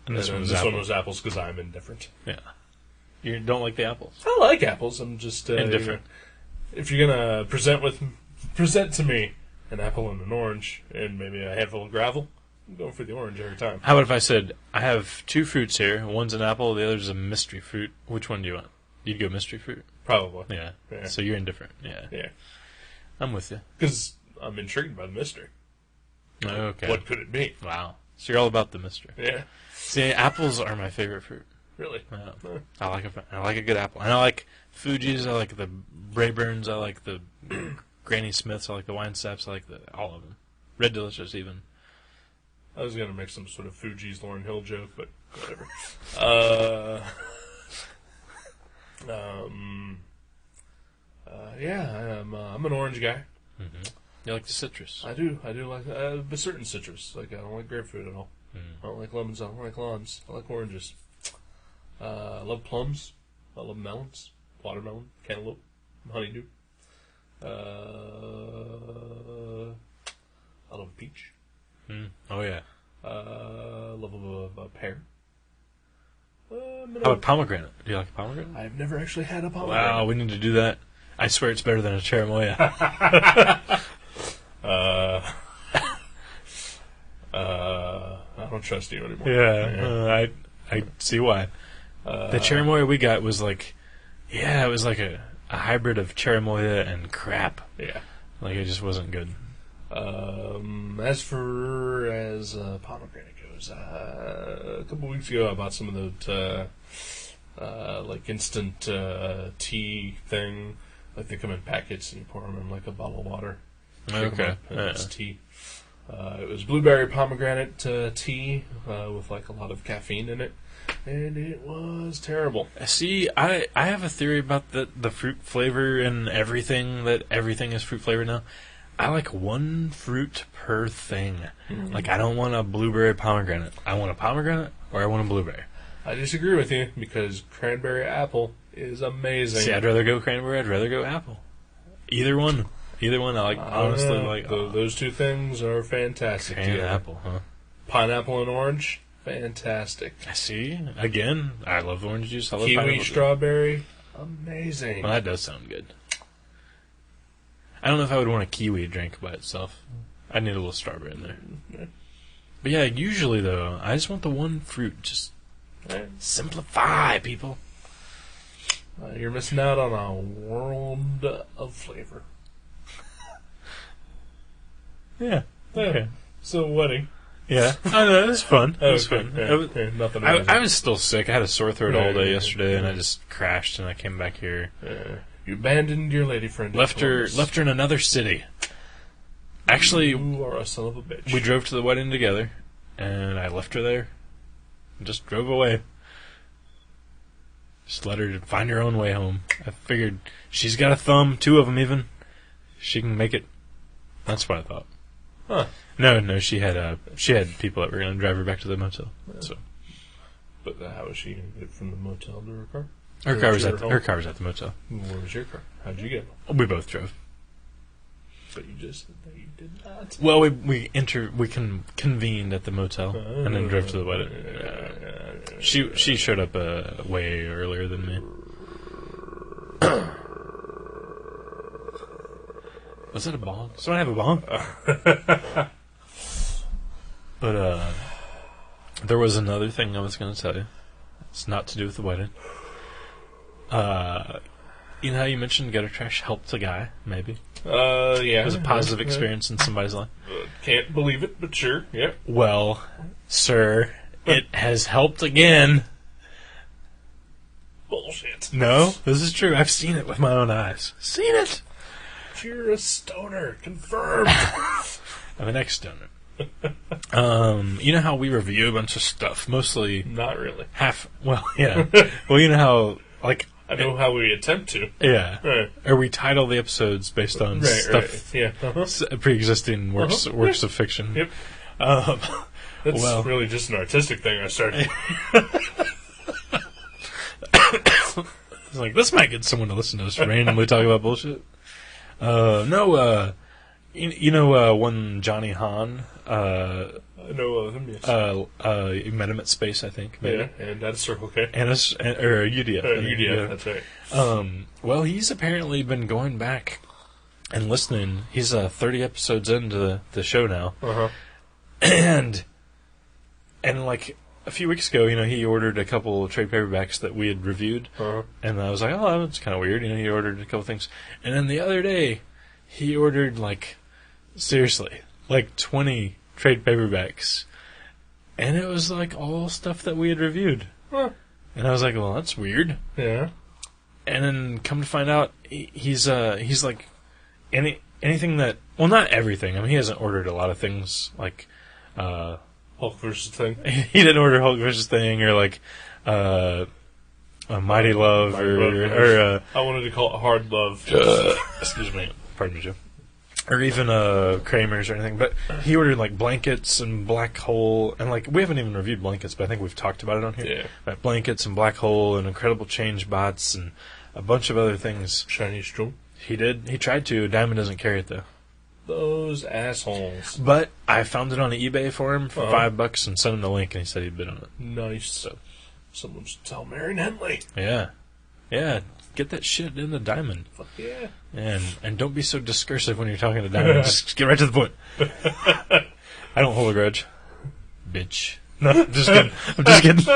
C: and this
B: And
C: one was
B: this
C: apple.
B: one was apples, because I'm indifferent.
C: Yeah. You don't like the apples?
B: I like apples. I'm just
C: Indifferent.
B: If you're gonna present to me an apple and an orange and maybe a handful of gravel, I'm going for the orange every time.
C: How about if I said, I have 2 fruits here. One's an apple, the other's a mystery fruit. Which one do you want? You'd go mystery fruit?
B: Probably.
C: Yeah.
B: Yeah.
C: So you're indifferent. Yeah.
B: Yeah.
C: I'm with you.
B: Because I'm intrigued by the mystery.
C: Okay.
B: What could it be?
C: Wow. So you're all about the mystery.
B: Yeah.
C: See, apples are my favorite fruit.
B: Really?
C: Yeah.
B: Huh.
C: I like a good apple. And I like Fuji's, I like the Brayburns, I like the Granny Smiths, I like the Wine Saps, I like all of them. Red Delicious even.
B: I was gonna make some sort of Fuji's Lauryn Hill joke, but whatever. Yeah, I'm an orange guy.
C: You like the citrus.
B: I do like but certain citrus. Like I don't like grapefruit at all. I don't like lemons. I don't like limes. I like oranges. I love plums. I love melons, watermelon, cantaloupe, honeydew. I love peach.
C: Oh yeah.
B: Love a pear.
C: How about pomegranate? Do you like a pomegranate?
B: I've never actually had a pomegranate.
C: Wow, we need to do that. I swear it's better than a cherimoya.
B: I don't trust you anymore.
C: I see why. The cherimoya we got was like, it was like a hybrid of cherimoya and crap.
B: Yeah.
C: Like it just wasn't good.
B: As pomegranate goes, a couple weeks ago I bought some of the like instant tea thing. Like they come in packets and you pour them in like a bottle of water. Shake 'em
C: Okay.
B: up, and it's tea. It was blueberry pomegranate tea with like a lot of caffeine in it, and it was terrible.
C: See, I have a theory about the fruit flavor and everything, that everything is fruit flavor now. I like one fruit per thing. Like, I don't want a blueberry pomegranate. I want a pomegranate or I want a blueberry.
B: I disagree with you because cranberry apple is amazing.
C: See, I'd rather go cranberry. I'd rather go apple. Either one. Either one. I like, honestly, like...
B: those two things are fantastic.
C: And
B: together.
C: apple, huh?
B: Pineapple and orange, fantastic.
C: See, again, I love orange juice. I love
B: Kiwi,
C: pineapple juice.
B: strawberry, amazing.
C: Well, that does sound good. I don't know if I would want a kiwi drink by itself. I'd need a little strawberry in there. But yeah, usually though, I just want the one fruit. Just simplify, people.
B: You're missing out on a world of flavor.
C: Yeah. Okay.
B: So, wedding.
C: Yeah. I know, it was fun. It was
B: Okay,
C: fun.
B: yeah,
C: It was-
B: yeah, nothing
C: I
B: amazing.
C: was still sick. I had a sore throat all day
B: Yeah,
C: yesterday, and
B: yeah.
C: I just crashed, and I came back here.
B: You abandoned your lady friend. in
C: Left her
B: Columbus.
C: in another city. Actually,
B: You are a son of a bitch.
C: we drove to the wedding together, and I left her there. And just drove away. Just let her find her own way home. I figured she's got a thumb, 2 of them even. She can make it. That's what I thought.
B: Huh.
C: No, she had people that were going to drive her back to the motel. So
B: But how was she going to get from the motel to her car?
C: her
B: Or
C: car was
B: to
C: at
B: her
C: her
B: home?
C: car was at the motel.
B: Where was your car? How'd you get home?
C: We both drove.
B: But you just said that you did not.
C: Well, we convened at the motel and then drove to the wedding. She showed up way earlier than me. Was that a bong? Someone have a bong? But, there was another thing I was going to tell you. It's not to do with the wedding. You know how you mentioned gutter trash helped a guy, maybe?
B: Yeah.
C: It was a positive experience in somebody's life.
B: Can't believe it, but sure, yeah.
C: Well, sir, it has helped again.
B: Bullshit.
C: No, this is true. I've seen it with my own eyes. Seen it!
B: You're a stoner. Confirmed.
C: I'm an ex-stoner. You know how we review a bunch of stuff, mostly
B: Not really.
C: well, yeah. Well, you know how, like,
B: I know how we attempt to.
C: yeah.
B: Right.
C: Or we title the episodes based on stuff,
B: Right. Yeah.
C: pre-existing works of fiction.
B: Yep.
C: Um,
B: That's
C: Well-
B: really just an artistic thing I started.
C: It's like, this might get someone to listen to us randomly talk about bullshit. You know, one Johnny Hahn,
B: I know of him, yes.
C: you met him at Space, I think, maybe.
B: Yeah, and at a Circle K.
C: And or UDF. I think,
B: UDF,
C: yeah.
B: that's right.
C: Well, he's apparently been going back and listening. He's 30 episodes into the show now.
B: Uh-huh.
C: And like a few weeks ago, you know, he ordered a couple of trade paperbacks that we had reviewed.
B: Uh-huh.
C: And I was like, oh, that's kind of weird. You know, he ordered a couple things. And then the other day, he ordered, like, seriously, like 20 trade paperbacks. And it was, like, all stuff that we had reviewed.
B: Huh.
C: And I was like, well, that's weird.
B: Yeah.
C: And then come to find out, he's like, anything that, well, not everything. I mean, he hasn't ordered a lot of things, like,
B: Hulk versus Thing.
C: he didn't order Hulk vs. Thing, or like, a Mighty Love, or
B: I wanted to call it Hard Love.
C: excuse me, pardon me, Joe. Or even Kramer's or anything, but he ordered like blankets and Black Hole, and like we haven't even reviewed blankets, but I think we've talked about it on here.
B: Yeah.
C: Like blankets and Black Hole and Incredible Change bots and a bunch of other things.
B: Shiny Strom.
C: He did. He tried to. Diamond doesn't carry it though.
B: Those assholes.
C: But I found it on eBay for him for $5 and sent him the link, and he said he'd bid on it.
B: Nice.
C: So,
B: someone should tell Marion Henley.
C: yeah, get that shit in the Diamond.
B: Fuck yeah.
C: And don't be so discursive when you're talking to Diamond. Just get right to the point. I don't hold a grudge, bitch. No, I'm just kidding.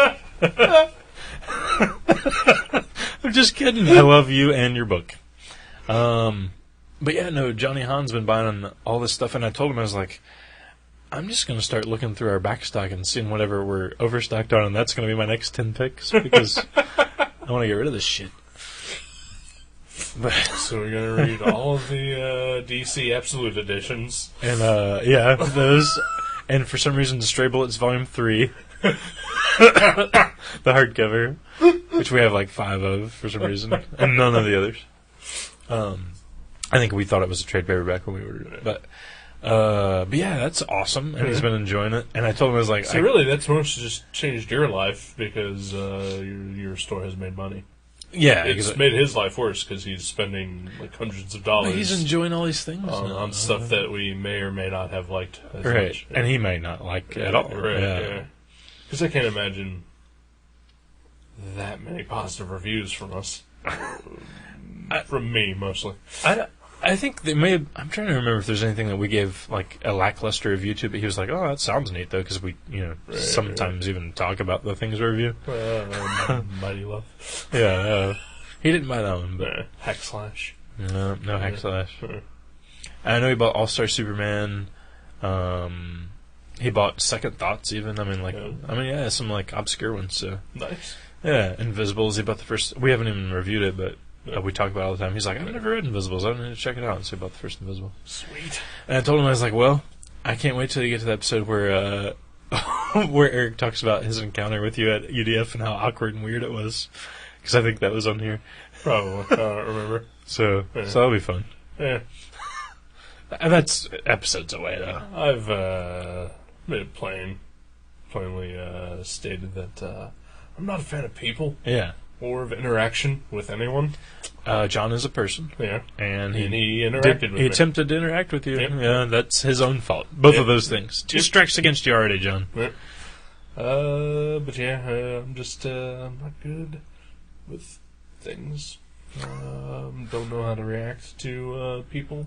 C: I'm just kidding. I love you and your book. But yeah, no, Johnny Hahn's been buying all this stuff, and I told him, I was like, I'm just going to start looking through our backstock and seeing whatever we're overstocked on, and that's going to be my next 10 picks, because I want to get rid of this shit. But,
B: So we're going to read all of the DC Absolute editions.
C: and, yeah, those, and for some reason, Stray Bullets Volume 3, the hardcover, which we have like 5 of for some reason, and none of the others. I think we thought it was a trade paperback when we ordered it. But yeah, that's awesome, and he's been enjoying it. And I told him, I was like...
B: So really, that's mostly just changed your life because your store has made money.
C: Yeah.
B: It's made his life worse because he's spending like hundreds of dollars
C: he's enjoying all these things
B: on stuff that we may or may not have liked as
C: Right.
B: much.
C: And he may not like at all.
B: Right,
C: Yeah.
B: yeah. Because I can't imagine that many positive reviews from us. From me, mostly.
C: I think they may have, I'm trying to remember if there's anything that we gave like a lackluster review to, but he was like, oh, that sounds neat though, because we, sometimes even talk about the things we review.
B: Mighty Love.
C: Yeah, he didn't buy that one, but
B: Hack Slash.
C: no Hack Slash.
B: Uh,
C: I know he bought All-Star Superman. He bought Second Thoughts even. Yeah, some like obscure ones. So
B: Nice.
C: yeah, Invisibles. He bought the first. We haven't even reviewed it, but we talk about it all the time. He's like, I've never read Invisibles. I need to check it out. So he bought the first Invisible.
B: Sweet.
C: And I told him, I was like, well, I can't wait till you get to the episode where where Eric talks about his encounter with you at UDF and how awkward and weird it was, because I think that was on here.
B: Probably. I don't remember.
C: So that'll be fun.
B: Yeah.
C: And that's episodes away though.
B: I've made it plainly stated that I'm not a fan of people
C: Yeah.
B: or of interaction with anyone.
C: John is a person.
B: Yeah.
C: And he
B: interacted with
C: he
B: me.
C: attempted to interact with you.
B: Yep.
C: Yeah, that's his own fault. Both
B: Yep.
C: of those things. 2
B: Yep.
C: strikes against you already, John.
B: Yeah. But yeah, I'm just I'm not good with things. Don't know how to react to people.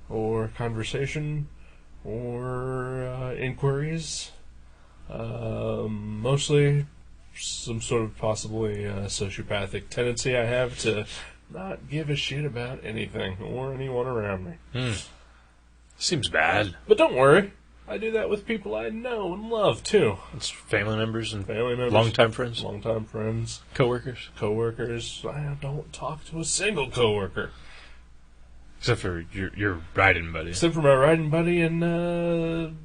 B: or conversation or inquiries. Mostly some sort of possibly sociopathic tendency I have to not give a shit about anything or anyone around me.
C: Seems bad.
B: But don't worry, I do that with people I know and love too.
C: It's family members and
B: Family members,
C: longtime friends,
B: longtime friends,
C: coworkers,
B: coworkers. I don't talk to a single coworker
C: except for your riding buddy.
B: except for my riding buddy, and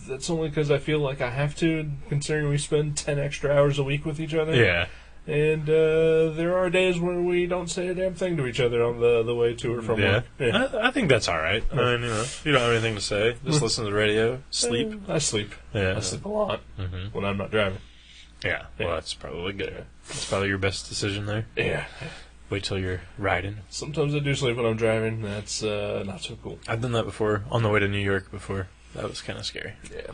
B: that's only because I feel like I have to, considering we spend 10 extra hours a week with each other.
C: Yeah.
B: And there are days where we don't say a damn thing to each other on the way to or from work. Yeah.
C: I think that's all right. I mean, you don't have anything to say. Just listen to the radio, sleep.
B: I sleep.
C: Yeah.
B: I sleep a lot
C: Mm-hmm.
B: when I'm not driving.
C: Yeah. Well, that's probably good. That's probably your best decision there.
B: Yeah.
C: Wait till you're riding.
B: Sometimes I do sleep when I'm driving. That's not so cool.
C: I've done that before on the way to New York before. That was kind of scary.
B: Yeah.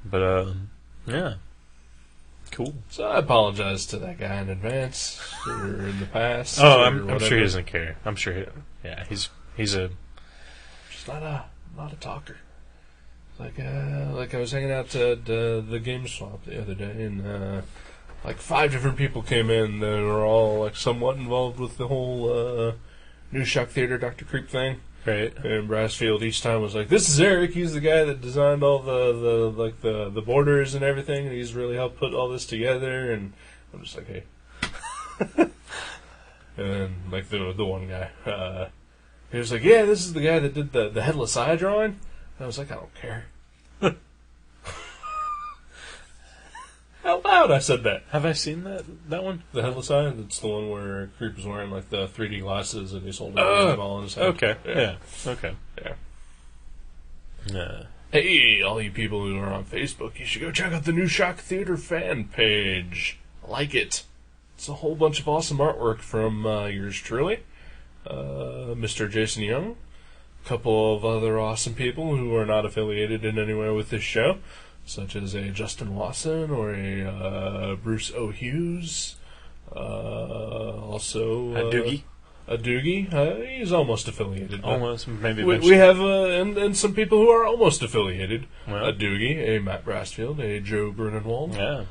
C: But yeah. Cool.
B: So I apologize to that guy in advance or in the past.
C: Oh,
B: or
C: I'm sure
B: whatever.
C: he doesn't care. I'm sure he's a
B: Just not a talker. Like I was hanging out at the Game Swap the other day, and like 5 different people came in that were all like somewhat involved with the whole New Shock Theater Dr. Creep thing.
C: right.
B: And Brassfield each time was like, "This is Eric. He's the guy that designed all the borders and everything. And he's really helped put all this together." And I'm just like, "Hey." And then like the one guy, he was like, "Yeah, this is the guy that did the headless eye drawing." And I was like, "I don't care." Out loud, I said that.
C: Have I seen that one?
B: The headless eye. That's the one where Creep is wearing like the 3D glasses and he's holding a ball in his head.
C: Okay.
B: Yeah.
C: Yeah. Okay.
B: Yeah.
C: Yeah.
B: Hey, all you people who are on Facebook, you should go check out the New Shock Theater fan page. I like it. It's a whole bunch of awesome artwork from yours truly, Mr. Jason Young, a couple of other awesome people who are not affiliated in any way with this show, such as a Justin Watson or a Bruce O. Hughes. Also
C: A Doogie.
B: A Doogie. He's almost affiliated. but-
C: Almost. Maybe.
B: we have and some people who are almost affiliated.
C: Well.
B: A Doogie, a Matt Brassfield, a Joe Grunenwald,
C: Yeah.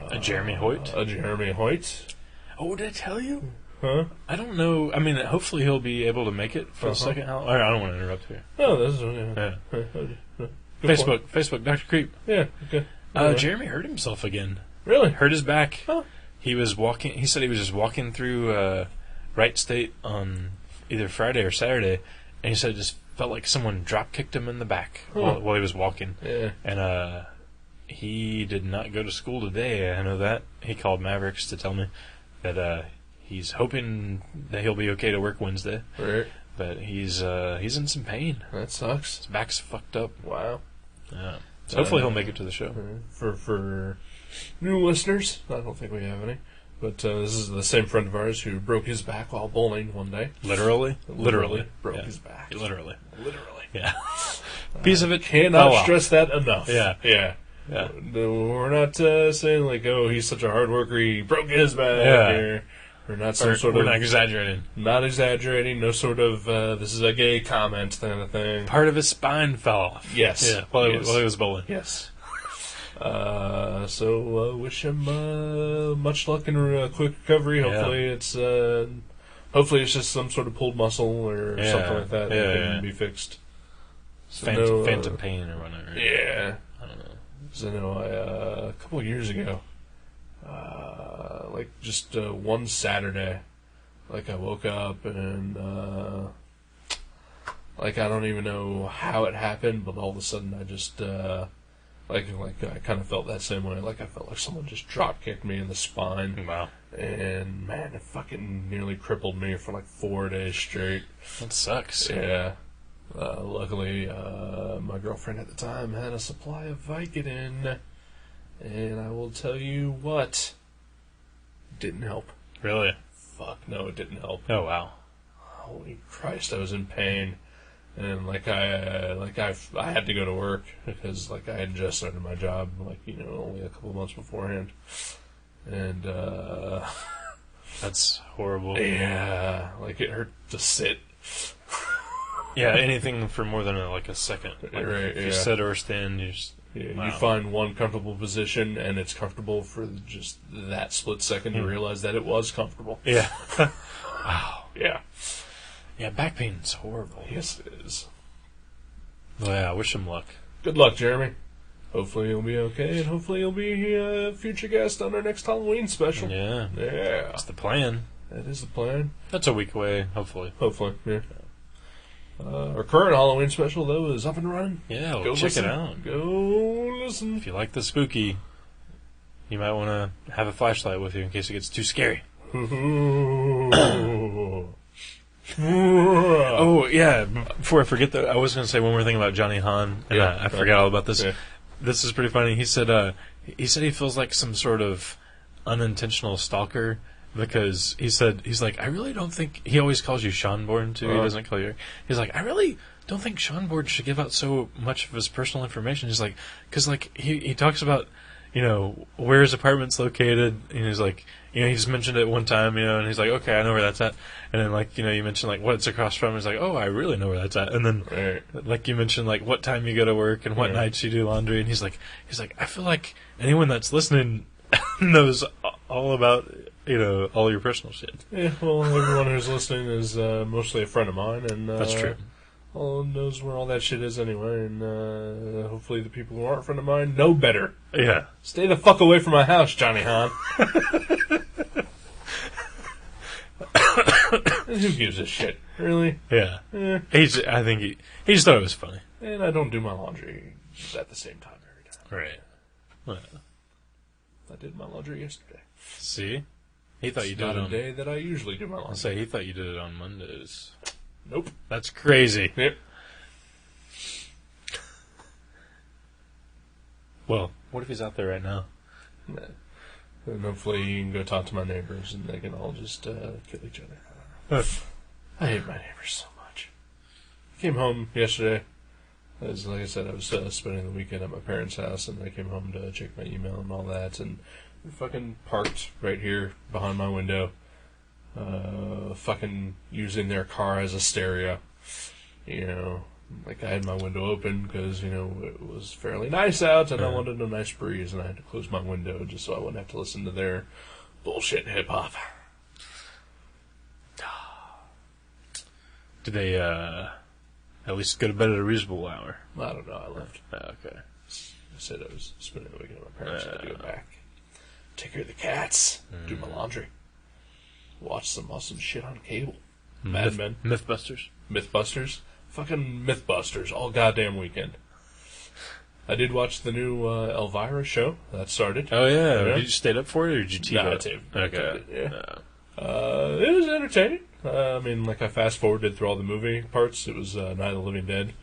C: A Jeremy Hoyt.
B: a Jeremy Hoyt.
C: Oh, did I tell you?
B: Huh?
C: I don't know. I mean, hopefully he'll be able to make it for the second Halloween. I don't want to interrupt here.
B: Oh, this is
C: Yeah.
B: Good point.
C: Facebook, Dr. Creep.
B: Yeah. Okay.
C: Jeremy hurt himself again.
B: Really?
C: Hurt his back.
B: Oh.
C: He was walking. He said he was just walking through Wright State on either Friday or Saturday, and he said it just felt like someone drop kicked him in the back while he was walking.
B: Yeah.
C: And he did not go to school today. I know that. He called Mavericks to tell me that he's hoping that he'll be okay to work Wednesday,
B: Right.
C: but he's in some pain.
B: That sucks.
C: His back's fucked up.
B: Wow.
C: Yeah. So hopefully he'll make it to the show.
B: For new listeners, I don't think we have any, but this is the same friend of ours who broke his back while bowling one day.
C: Literally
B: broke
C: Yeah.
B: his back.
C: Literally.
B: Literally.
C: Yeah. Piece of it.
B: Cannot
C: Oh, wow.
B: stress that enough.
C: Yeah.
B: Yeah.
C: Yeah.
B: No, we're not saying like, oh, he's such a hard worker, he broke his back.
C: Yeah.
B: Or we're not some
C: We're
B: sort
C: not
B: of
C: exaggerating.
B: not exaggerating. No sort of this is a gay comment kind of thing.
C: Part of his spine fell off.
B: Yes.
C: Yeah. While
B: Yes.
C: he was bowling.
B: Yes. So wish him much luck and quick recovery.
C: Yeah.
B: Hopefully it's just some sort of pulled muscle or
C: Yeah.
B: something like that
C: Yeah,
B: that can
C: yeah.
B: be fixed. So
C: Phantom pain or whatever.
B: Yeah.
C: I don't know.
B: Because I know a couple of years ago, like just one Saturday, like I woke up and like I don't even know how it happened, but all of a sudden I just like I kind of felt that same way. Like I felt like someone just drop kicked me in the spine,
C: Wow.
B: and man, it fucking nearly crippled me for like 4 days straight.
C: That sucks.
B: Yeah. Luckily, my girlfriend at the time had a supply of Vicodin, and I will tell you what, didn't help.
C: Really?
B: Fuck no, it didn't help.
C: Oh, wow.
B: Holy Christ, I was in pain, and I had to go to work because like I had just started my job, like only a couple months beforehand, and
C: That's horrible.
B: Yeah, like it hurt to sit.
C: Yeah, anything for more than a second. Like,
B: Right,
C: if you
B: yeah.
C: sit or stand, you just...
B: Yeah,
C: Wow.
B: You find one comfortable position, and it's comfortable for just that split second to realize that it was comfortable.
C: Yeah. Wow.
B: Yeah.
C: Yeah, back pain's horrible.
B: Yes, it is.
C: Well, yeah, I wish him luck.
B: Good luck, Jeremy. Hopefully you'll be okay, and hopefully you'll be a future guest on our next Halloween special.
C: Yeah.
B: Yeah.
C: That's the plan.
B: That is the plan.
C: That's a week away, hopefully.
B: Hopefully, yeah. Our current Halloween special, though, is up and running.
C: Yeah,
B: Go
C: well, check
B: listen.
C: it out.
B: Go listen.
C: If you like the spooky, you might want to have a flashlight with you in case it gets too scary. Oh, yeah. Before I forget that, I was going to say one more thing about Johnny Hahn, and
B: Yeah.
C: I forgot all about this.
B: Yeah.
C: This is pretty funny. He said he feels like some sort of unintentional stalker because he's like, I really don't think he always calls you Seanborn too. He doesn't call you. He's like, I really don't think Seanborn should give out so much of his personal information. He's like, because like he talks about, where his apartment's located, and he's like, he just mentioned it one time, and he's like, okay, I know where that's at. And then like, you mentioned like what it's across from. He's like, oh, I really know where that's at. And then
B: Right.
C: like you mentioned like what time you go to work and what nights you do laundry. And he's like, I feel like anyone that's listening knows all about all your personal shit.
B: Yeah, well, everyone who's listening is mostly a friend of mine, and
C: That's true.
B: all knows where all that shit is anyway, and hopefully the people who aren't a friend of mine know better.
C: Yeah.
B: Stay the fuck away from my house, Johnny Hahn. Who gives a shit, really?
C: Yeah.
B: Eh.
C: I think he just thought it was funny.
B: And I don't do my laundry at the same time every time.
C: Right. Well,
B: I did my laundry yesterday.
C: see? He thought you
B: It's
C: did
B: not
C: it
B: a
C: on...
B: day that I usually do my
C: I'll
B: laundry.
C: say he thought you did it on Mondays.
B: Nope.
C: That's crazy.
B: Yep.
C: Well, what if he's out there right now?
B: Nah. And hopefully you can go talk to my neighbors and they can all just kill each other. I hate my neighbors so much. I came home yesterday. Like I said, I was spending the weekend at my parents' house, and I came home to check my email and all that, and we fucking parked right here behind my window, fucking using their car as a stereo. Like I had my window open because, it was fairly nice out, and I wanted a nice breeze, and I had to close my window just so I wouldn't have to listen to their bullshit hip-hop.
C: Did they at least go to bed at a reasonable hour?
B: I don't know, I left.
C: Okay.
B: I said I was spending the weekend with my parents. I had to go back, take care of the cats, do my laundry, watch some awesome shit on cable. Mad Men,
C: Mythbusters.
B: Mythbusters, fucking Mythbusters, all goddamn weekend. I did watch the new Elvira show that started.
C: Oh, yeah.
B: Yeah.
C: Did you stay up for it, or did you TiVo
B: No, I
C: it?
B: TiVo.
C: Okay.
B: Yeah. It was entertaining. I fast forwarded through all the movie parts. It was Night of the Living Dead,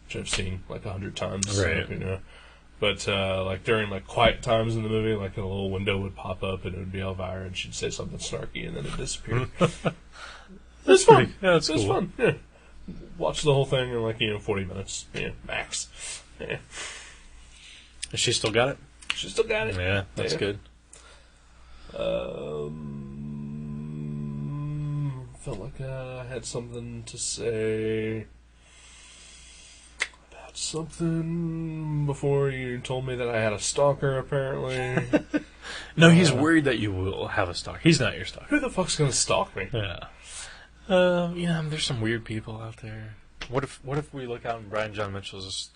B: which I've seen like 100 times.
C: Right.
B: But during quiet times in the movie, a little window would pop up and it would be Elvira, and she'd say something snarky, and then it disappeared. It's fun.
C: Yeah, that's
B: It's
C: cool.
B: fun. Yeah. Watch the whole thing in 40 minutes. Yeah, max. Yeah.
C: Has she still got it?
B: She still got it.
C: Yeah, that's
B: Yeah.
C: good.
B: Felt like I had something to say about something before you told me that I had a stalker, apparently.
C: No, he's worried that you will have a stalker. He's not your stalker.
B: Who the fuck's gonna stalk me?
C: Yeah. There's some weird people out there. What if we look out and Brian John Mitchell's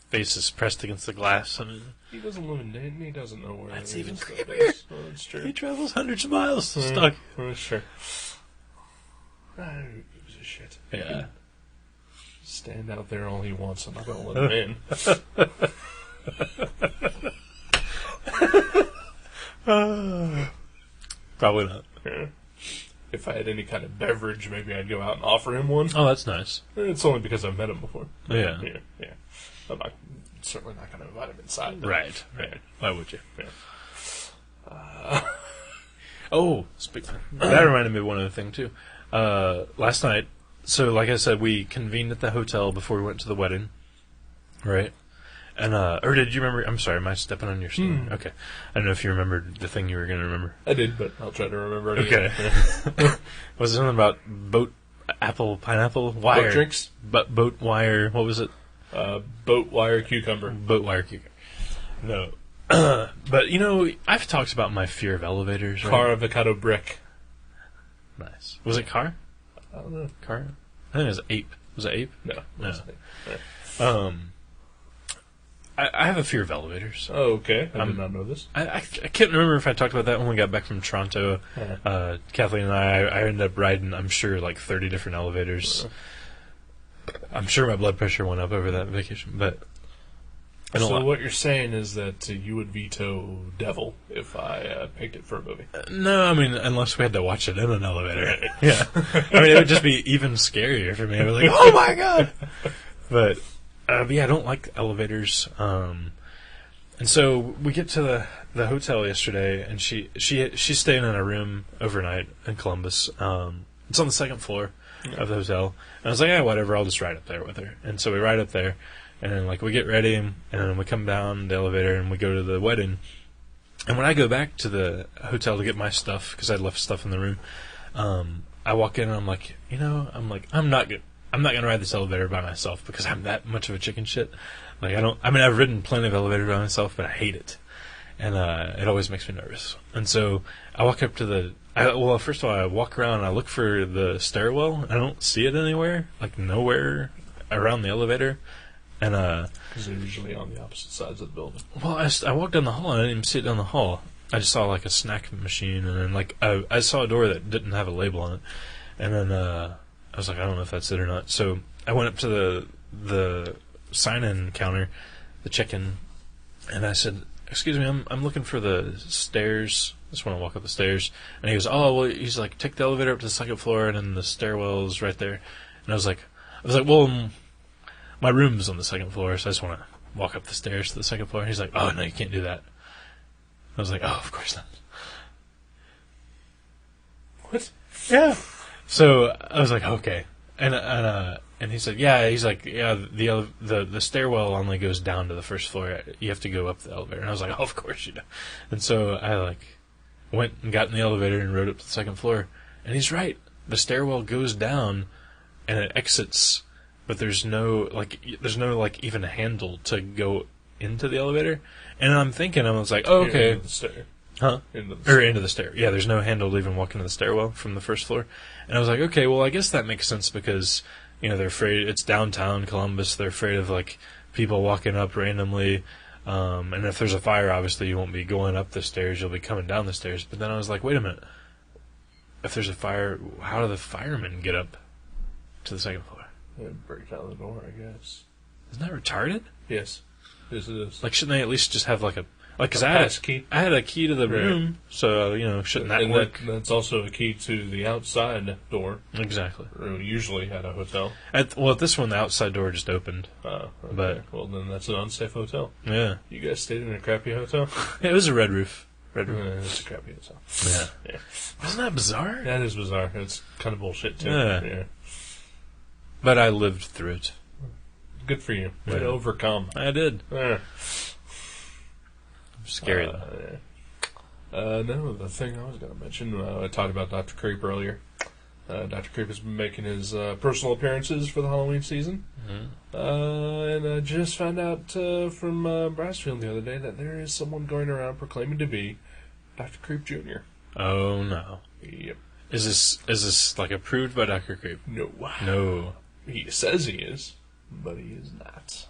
C: face is pressed against the glass? I mean,
B: He doesn't live in Dayton. He doesn't know where
C: That's
B: any
C: even
B: of this stuff
C: creepier.
B: is. Oh, that's true.
C: he travels hundreds of miles to stalk.
B: That's true. Who gives a shit? He
C: Yeah.
B: can stand out there all he wants. I'm not gonna let him in.
C: Probably not.
B: Yeah. If I had any kind of beverage, maybe I'd go out and offer him one.
C: Oh, that's nice.
B: It's only because I've met him before.
C: Yeah.
B: Yeah. I'm certainly not going to invite him inside. though.
C: Right. Why would you?
B: Yeah.
C: That reminded me of one other thing, too. Last night, so like I said, we convened at the hotel before we went to the wedding, right? And or did you remember? I'm sorry, am I stepping on your story? Okay, I don't know if you remembered the thing you were going to remember.
B: I did, but I'll try to remember it
C: Okay.
B: again.
C: Was it something about boat, apple, pineapple, wire?
B: Boat drinks?
C: Boat wire. What was it?
B: Boat wire cucumber.
C: Boat wire cucumber. No. But, you know, I've talked about my fear of elevators, right?
B: Car avocado brick.
C: Nice. Was it car?
B: I don't know.
C: Car? I think it was ape. Was it ape?
B: No.
C: No.
B: Yeah.
C: I have a fear of elevators.
B: Oh, okay. I did not know this.
C: I can't remember if I talked about that when we got back from Toronto. Kathleen and I ended up riding, I'm sure, like 30 different elevators. I'm sure my blood pressure went up over that vacation, but I don't
B: So
C: like...
B: what you're saying is that you would veto Devil if I picked it for a movie.
C: No, I mean, unless we had to watch it in an elevator. Yeah. I mean, it would just be even scarier for me. I was like, oh my god! But yeah, I don't like elevators. And so we get to the hotel yesterday, and she's staying in a room overnight in Columbus. It's on the second floor of the hotel. And I was like, yeah, whatever, I'll just ride up there with her. And so we ride up there, and then, like, we get ready, and then we come down the elevator, and we go to the wedding. And when I go back to the hotel to get my stuff, because I'd left stuff in the room, I walk in, and I'm like, I'm not gonna ride this elevator by myself because I'm that much of a chicken shit. Like, I've ridden plenty of elevators by myself, but I hate it. And it always makes me nervous. And so I walk up to first of all, I walk around and I look for the stairwell. I don't see it anywhere, like nowhere around the elevator. And
B: Because they're usually on the opposite sides of the building.
C: well, I walked down the hall and I didn't even see it down the hall. I just saw like a snack machine, and then like I saw a door that didn't have a label on it. And then I was like, I don't know if that's it or not. So I went up to the sign-in counter, the check-in, and I said, excuse me, I'm looking for the stairs. I just want to walk up the stairs. And he goes, oh, well, he's like, take the elevator up to the second floor, and then the stairwell is right there. And I was like, well, my room's on the second floor, so I just want to walk up the stairs to the second floor. And he's like, oh, no, you can't do that. I was like, oh, of course not.
B: What?
C: Yeah. So I was like, okay. And he said, yeah. He's like, yeah. The stairwell only goes down to the first floor. You have to go up the elevator. And I was like, oh, of course you do. And so I like went and got in the elevator and rode up to the second floor. And he's right. The stairwell goes down, and it exits, but there's no even a handle to go into the elevator. And I'm thinking, I was like, oh, okay.
B: Into the stair.
C: Huh?
B: Into the stair.
C: Into the stair. Yeah, there's no handle to even walk into the stairwell from the first floor. And I was like, okay, well, I guess that makes sense because, you know, they're afraid, it's downtown Columbus, they're afraid of, like, people walking up randomly. And if there's a fire, obviously you won't be going up the stairs, you'll be coming down the stairs. But then I was like, wait a minute. If there's a fire, how do the firemen get up to the second floor?
B: Yeah, break down the door, I guess.
C: Isn't that retarded?
B: Yes. Yes, it is.
C: Like, shouldn't they at least just have, like, because
B: A
C: I
B: pass key.
C: had a key to the
B: Right.
C: room, so, you know, shouldn't that
B: And
C: work?
B: that's also a key to the outside door,
C: Exactly.
B: usually at a hotel.
C: At this one, the outside door just opened.
B: Okay.
C: But-
B: well, then that's an unsafe hotel.
C: Yeah.
B: You guys stayed in a crappy hotel?
C: It was a red roof. Red roof.
B: It's a crappy hotel.
C: Yeah.
B: Yeah.
C: Isn't that bizarre?
B: That is bizarre. It's kind of bullshit, too.
C: Yeah. But I lived through it.
B: Good for you. Way
C: Yeah.
B: to overcome.
C: I did.
B: Yeah.
C: Scary, though.
B: No, the thing I was going to mention, I talked about Dr. Creep earlier. Dr. Creep has been making his personal appearances for the Halloween season.
C: Mm-hmm.
B: And I just found out from Brassfield the other day that there is someone going around proclaiming to be Dr. Creep Jr.
C: Oh, no.
B: Yep.
C: Is this like approved by Dr. Creep?
B: No.
C: No.
B: He says he is, but he is not.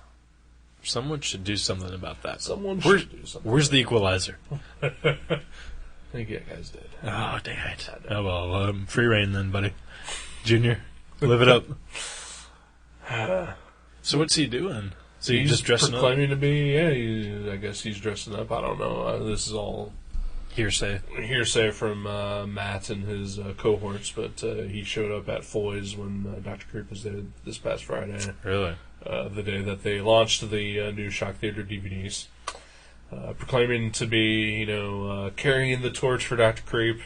C: Someone should do something about that.
B: Someone
C: Where's-
B: should do something.
C: Where's the equalizer?
B: I think that guy's dead.
C: Oh, dang it. Oh, well, free reign then, buddy. Junior, live it up. So what's he doing? So you
B: He's
C: just dressing up?
B: proclaiming to be, I guess he's dressing up. I don't know. This is all
C: Hearsay.
B: hearsay from Matt and his cohorts, but he showed up at Foy's when Dr. Creep was there this past Friday,
C: Really?
B: the day that they launched the new Shock Theater DVDs, proclaiming to be, carrying the torch for Dr. Creep,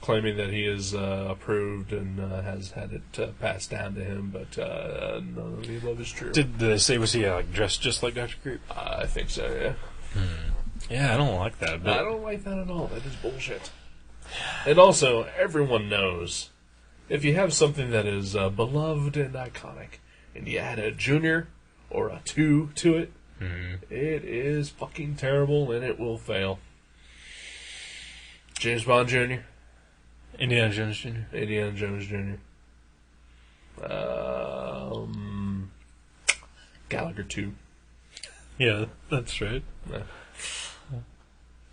B: claiming that he is approved and has had it passed down to him, but none of the above is true.
C: Did they say, was he dressed just like Dr. Creep?
B: I think so, yeah.
C: Yeah, I don't like that. But
B: I don't like that at all. That is bullshit. And also, everyone knows, if you have something that is beloved and iconic, and you add a junior or a 2 to it, it is fucking terrible and it will fail. James Bond Jr.
C: Indiana Jones Jr.
B: Indiana Jones Jr. Gallagher 2.
C: Yeah, that's right.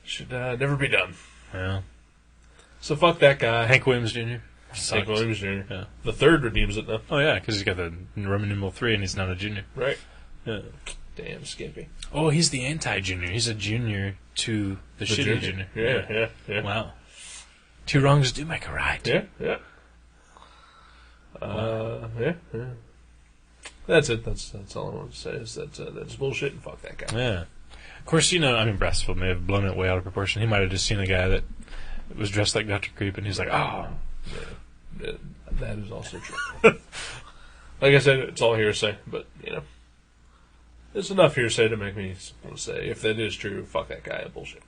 B: Should never be done.
C: Yeah.
B: So fuck that guy.
C: Hank Williams Jr.
B: Hank
C: Sucks.
B: Williams Jr.
C: Yeah.
B: The third redeems it, though.
C: Oh, yeah, because he's got the Roman numeral 3 and he's not a junior.
B: Right?
C: Yeah.
B: Damn skimpy.
C: Oh, he's the anti-junior. He's a junior to the shitty junior.
B: Yeah.
C: Wow. 2 wrongs do make a right.
B: Yeah. Yeah. That's it. That's all I want to say is that's bullshit and fuck that guy.
C: Yeah. Of course, Brassfield may have blown it way out of proportion. He might have just seen a guy that was dressed like Dr. Creep and he's like, oh.
B: Yeah, that is also true. Like I said, it's all hearsay, but, it's enough hearsay to make me want to say, if that is true, fuck that guy, bullshit.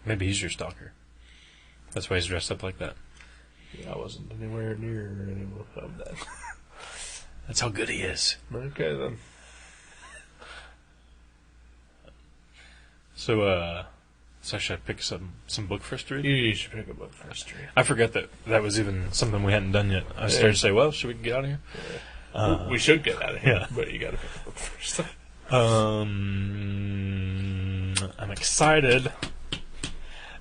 C: Maybe he's your stalker. That's why he's dressed up like that.
B: Yeah, I wasn't anywhere near any of that.
C: That's how good he is.
B: Okay, then.
C: So should I pick some book for us to read?
B: You should pick a book for us to read.
C: I forgot that was even something we hadn't done yet. I started to say, well, should we get out of here?
B: Yeah. We should get out of here,
C: yeah.
B: But you gotta pick a book first.
C: I'm excited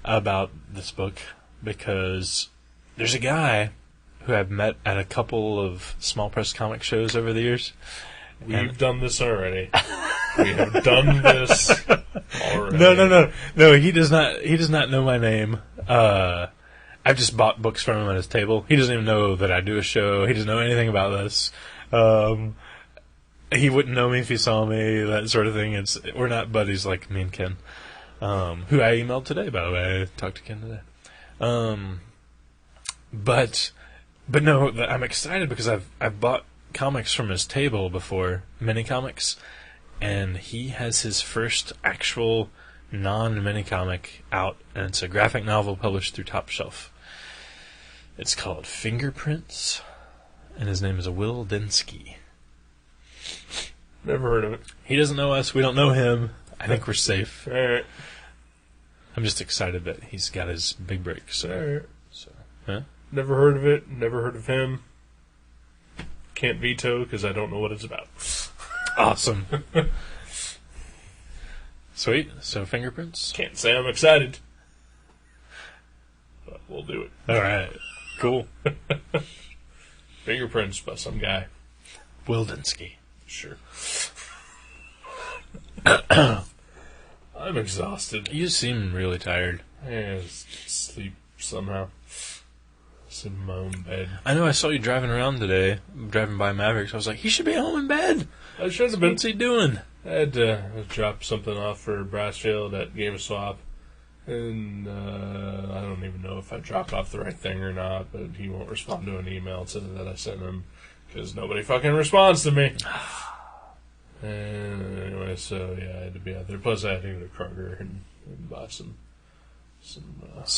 C: about this book because there's a guy who I've met at a couple of small press comic shows over the years.
B: We've done this already. We have done this already.
C: No. He does not know my name. I've just bought books from him at his table. He doesn't even know that I do a show. He doesn't know anything about this. He wouldn't know me if he saw me. That sort of thing. We're not buddies like me and Ken, who I emailed today. By the way, I talked to Ken today. But no, I'm excited because I've bought comics from his table before, mini comics, and he has his first actual non-mini comic out, and it's a graphic novel published through Top Shelf. It's called Fingerprints, and his name is Will Densky.
B: Never heard of it.
C: He doesn't know us, we don't know him. I think we're safe.
B: Alright.
C: I'm just excited that he's got his big break.
B: Alright.
C: Huh?
B: Never heard of it, never heard of him. Can't veto because I don't know what it's about.
C: Awesome. Sweet. So, Fingerprints?
B: Can't say I'm excited. But we'll do it.
C: Alright. Cool.
B: Fingerprints by some guy.
C: Will Densky.
B: Sure. I'm exhausted.
C: You seem really tired.
B: I sleep somehow. Sit in my own bed.
C: I know I saw you driving around today, driving by Mavericks. I was like, he should be home in bed.
B: I should have been.
C: What's he doing?
B: I had to drop something off for Brassfield at GameSwap. And I don't even know if I dropped off the right thing or not, but he won't respond to an email that I sent him because nobody fucking responds to me. And anyway, so yeah, I had to be out there. Plus, I had to go to Kroger and buy some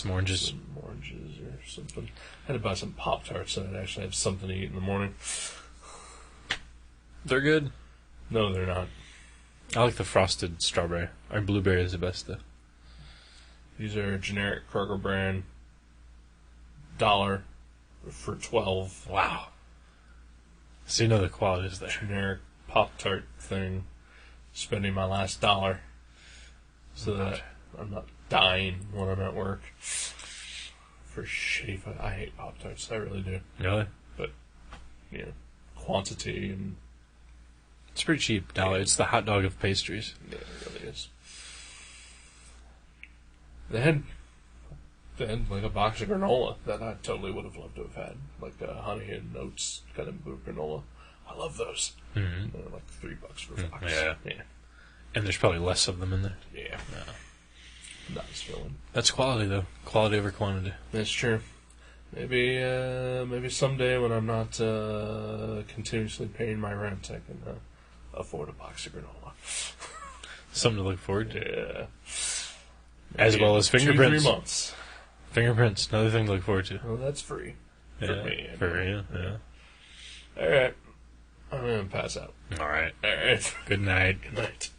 C: oranges.
B: Some oranges or something. I had to buy some Pop-Tarts so I'd actually have something to eat in the morning.
C: They're good.
B: No, they're not.
C: I like the frosted strawberry. Our blueberry is the best, though.
B: These are generic Kroger brand. $1 for 12.
C: Wow. So you know the quality is there.
B: Generic Pop-Tart thing. Spending my last $1 so that I'm not dying when I'm at work. For shitty food. I hate Pop-Tarts. I really do.
C: Really?
B: But, quantity and...
C: It's pretty cheap, $1. It's the hot dog of pastries.
B: Yeah, it really is. They had like a box of granola that I totally would have loved to have had. Like a Honey and Oats kind of granola. I love those.
C: Mm-hmm.
B: They're like $3 for a box.
C: Yeah. And there's probably less of them in there.
B: Yeah. not as filling.
C: That's quality, though. Quality over quantity.
B: That's true. Maybe someday when I'm not continuously paying my rent, I can afford a box of granola.
C: Something to look forward to.
B: Yeah.
C: As well as fingerprints.
B: 2-3 months.
C: Fingerprints, another thing to look forward to.
B: Well, that's free. For
C: Yeah,
B: me.
C: For you, yeah.
B: Alright. I'm going to pass out.
C: Alright.
B: Alright.
C: Good night.
B: Good night.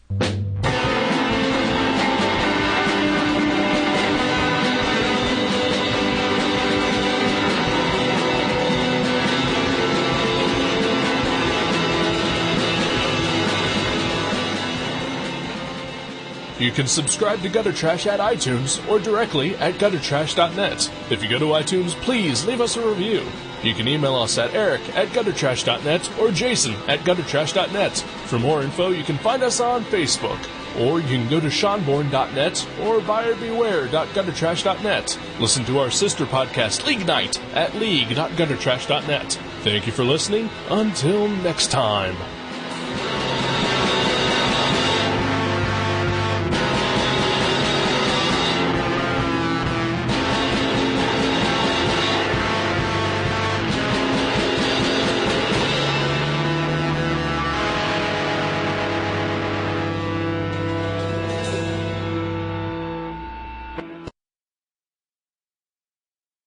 B: You can subscribe to Gutter Trash at iTunes or directly at guttertrash.net. If you go to iTunes, please leave us a review. You can email us at eric@guttertrash.net or jason@guttertrash.net. For more info, you can find us on Facebook, or you can go to seanborn.net or buyerbeware.guttertrash.net. Listen to our sister podcast, League Night, at league.guttertrash.net. Thank you for listening. Until next time.